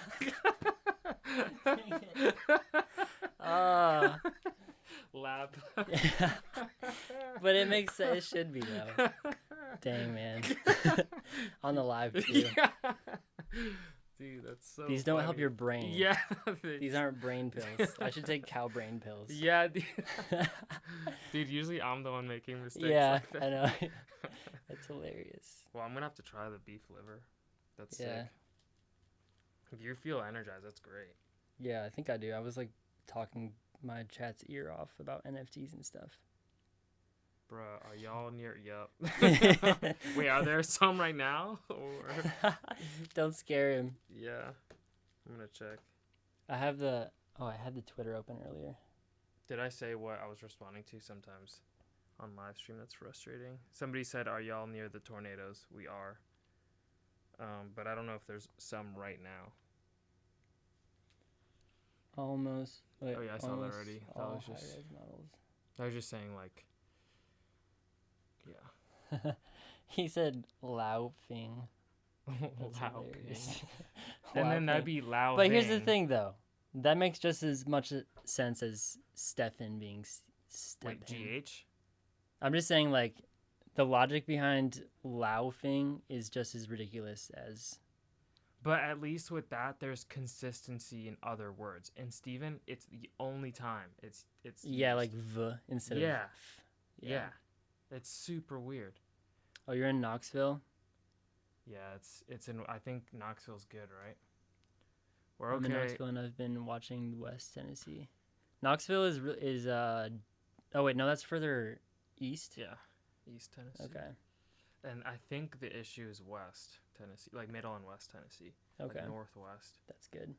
Ah. Lab. Yeah. But it makes sense. It should be though. Dang man. On the live too. Yeah. Dude, that's so These don't help funny. your brain. Yeah. These aren't brain pills. I should take cow brain pills. Yeah, dude. Dude, usually I'm the one making mistakes. Yeah, like that. I know. That's hilarious. Well, I'm gonna have to try the beef liver. That's Yeah. sick. If you feel energized, that's great. Yeah, I think I do. I was like talking my chat's ear off about NFTs and stuff. Bruh, are y'all near? Yup. Wait, are there some right now? Or Don't scare him. yeah, I'm gonna check. I had the Twitter open earlier. Did I say what I was responding to sometimes on live stream? That's frustrating. Somebody said, "Are y'all near the tornadoes?" We are. But I don't know if there's some right now. Almost. Wait, Oh, yeah, I saw that almost already. That all was just- high-res models. I was just saying, like, yeah. He said Laufing. That's Lao hilarious. And then that'd Laufing. be Lao. But here's the Ving. thing, though. That makes just as much sense as Stefan being Wait, Stefan. GH? I'm just saying, like, the logic behind Laufing is just as ridiculous as. But at least with that, there's consistency in other words. And Steven, it's the only time it's Yeah, used. like V instead Yeah. of. F. Yeah. It's super weird. Oh, you're in Knoxville? Yeah, it's in. I think Knoxville's good, right? We're I'm in okay. Knoxville and I've been watching West Tennessee. Knoxville is oh wait, no, that's further east. Yeah, East Tennessee. Okay. And I think the issue is West Tennessee, like Middle and West Tennessee. Okay. Like Northwest. That's good.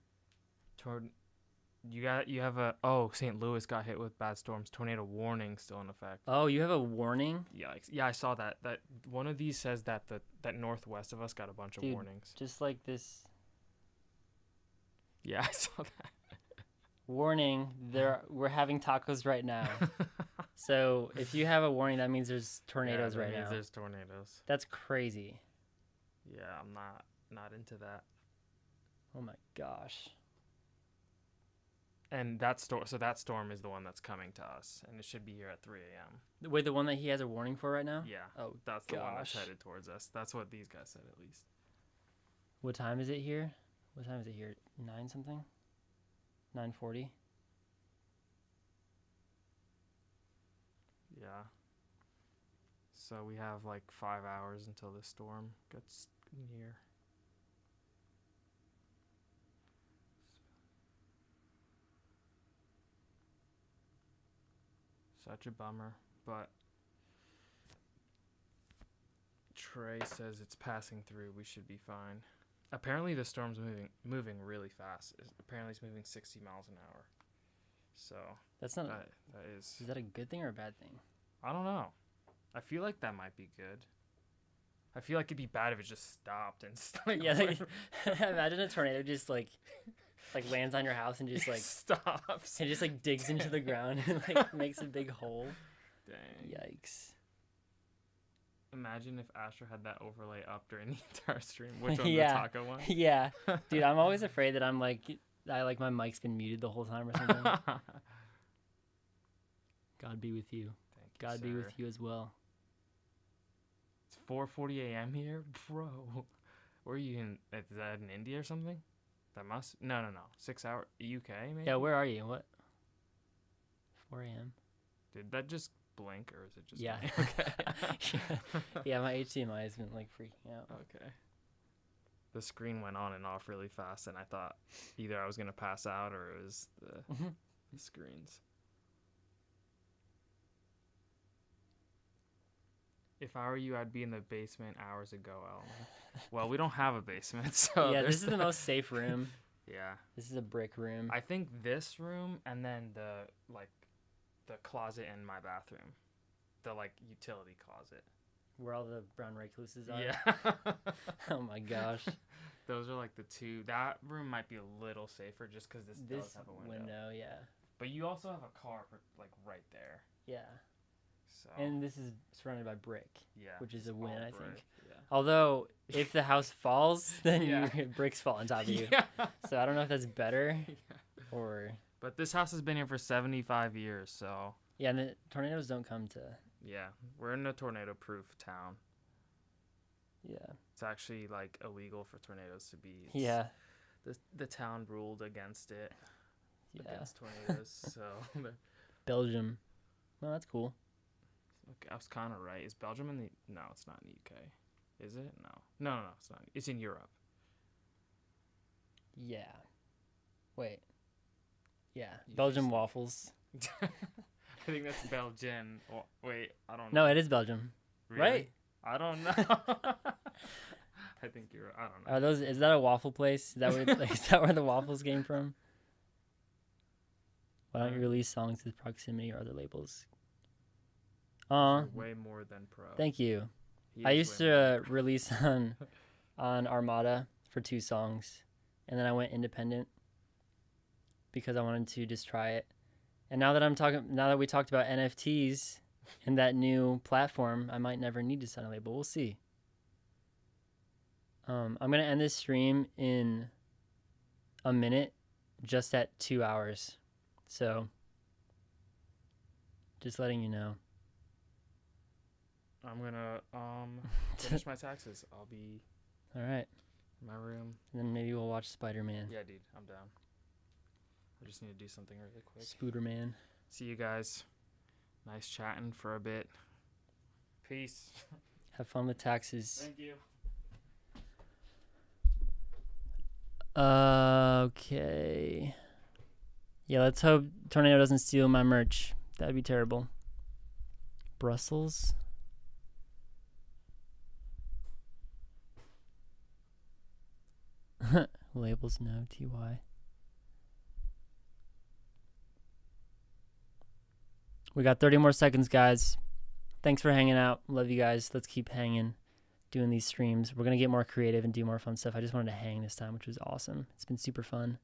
You have a St. Louis got hit with bad storms. Tornado warning still in effect. Oh, you have a warning? Yikes. Yeah, I saw that. That one of these says that that northwest of us got a bunch of Dude, warnings. Just like this Yeah, I saw that. warning, we're having tacos right now. So if you have a warning, that means there's tornadoes that right means now. There's tornadoes. That's crazy. Yeah, I'm not into that. Oh my gosh. And that storm is the one that's coming to us, and it should be here at 3 a.m. Wait, the one that he has a warning for right now? Yeah. Oh, that's the one that's gosh. headed towards us. That's what these guys said, at least. What time is it here? What time is it here? 9 something? 9:40? Yeah. So we have like 5 hours until the storm gets near. Such a bummer, but Trey says it's passing through. We should be fine. Apparently the storm's moving really fast. Apparently it's moving 60 miles an hour. So That's not. that is. Is that a good thing or a bad thing? I don't know. I feel like that might be good. I feel like it'd be bad if it just stopped and like, Yeah, like, imagine a tornado just like lands on your house and just like stops. and just like digs into the ground and like makes a big hole. Dang. Yikes. Imagine if Asher had that overlay up during the entire stream. Which one? Yeah. The taco one? Yeah, dude, I'm always afraid that my mic's been muted the whole time or something. God be with you. Thank you, God be sir. with you as well. It's 4:40 a.m. here, bro. Where are you in? Is that in India or something? That must. No. 6 hour UK maybe. Yeah, where are you? What? 4 a.m. Did that just blink or is it just? Yeah. me? Okay. Yeah, my HDMI has been like freaking out. Okay. The screen went on and off really fast, and I thought either I was gonna pass out or it was the screens. If I were you, I'd be in the basement hours ago, Ellen. Well, we don't have a basement, so Yeah, there's this is the most safe room. Yeah, This is a brick room. I think this room and then the closet in my bathroom, the utility closet. Where all the brown recluses are. Yeah. Oh my gosh. Those are the two. That room might be a little safer just because this does have a window. Yeah. But you also have a car right there. Yeah. So. And this is surrounded by brick, yeah, which is it's a win, all I brick, think. Yeah. Although, if the house falls, then Yeah. your bricks fall on top of you. Yeah. So I don't know if that's better Yeah. or... But this house has been here for 75 years, so. Yeah, and the tornadoes don't come to... Yeah, we're in a tornado-proof town. Yeah. It's actually illegal for tornadoes to be. Yeah. The town ruled against it. Yeah. Against tornadoes, so. Belgium. Well, that's cool. Okay, I was kind of right. Is Belgium in the? No, it's not in the UK. Is it? No, it's not. It's in Europe. Yeah. Wait. Yeah. You Belgium just- waffles. I think that's Belgian. Oh, wait, I don't No, know. it is Belgium. Really? Right? I don't know. I think you're. I don't know. Are those? Is that a waffle place? Is that where? Is that where the waffles came from? Why don't you release songs with proximity or other labels? You're way more than pro. Thank you. He I is used way more to release on Armada for 2 songs, and then I went independent because I wanted to just try it. And now that we talked about NFTs and that new platform, I might never need to sign a label. We'll see. I'm gonna end this stream in a minute, just at 2 hours. So, just letting you know. I'm gonna finish my taxes. I'll be All right. in my room. And then maybe we'll watch Spider-Man. Yeah, dude, I'm down. I just need to do something really quick. Spooderman. See you guys. Nice chatting for a bit. Peace. Have fun with taxes. Thank you. Okay. Yeah, let's hope Tornado doesn't steal my merch. That'd be terrible. Brussels? Labels no, TY. We got 30 more seconds, guys. Thanks for hanging out. Love you guys. Let's keep hanging, doing these streams. We're going to get more creative and do more fun stuff. I just wanted to hang this time, which was awesome. It's been super fun.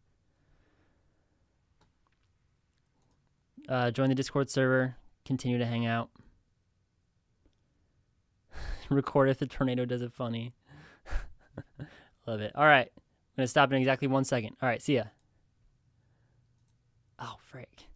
Join the Discord server. Continue to hang out. Record if the tornado does it funny. Love it. All right. I'm going to stop in exactly 1 second. All right. See ya. Oh, frick.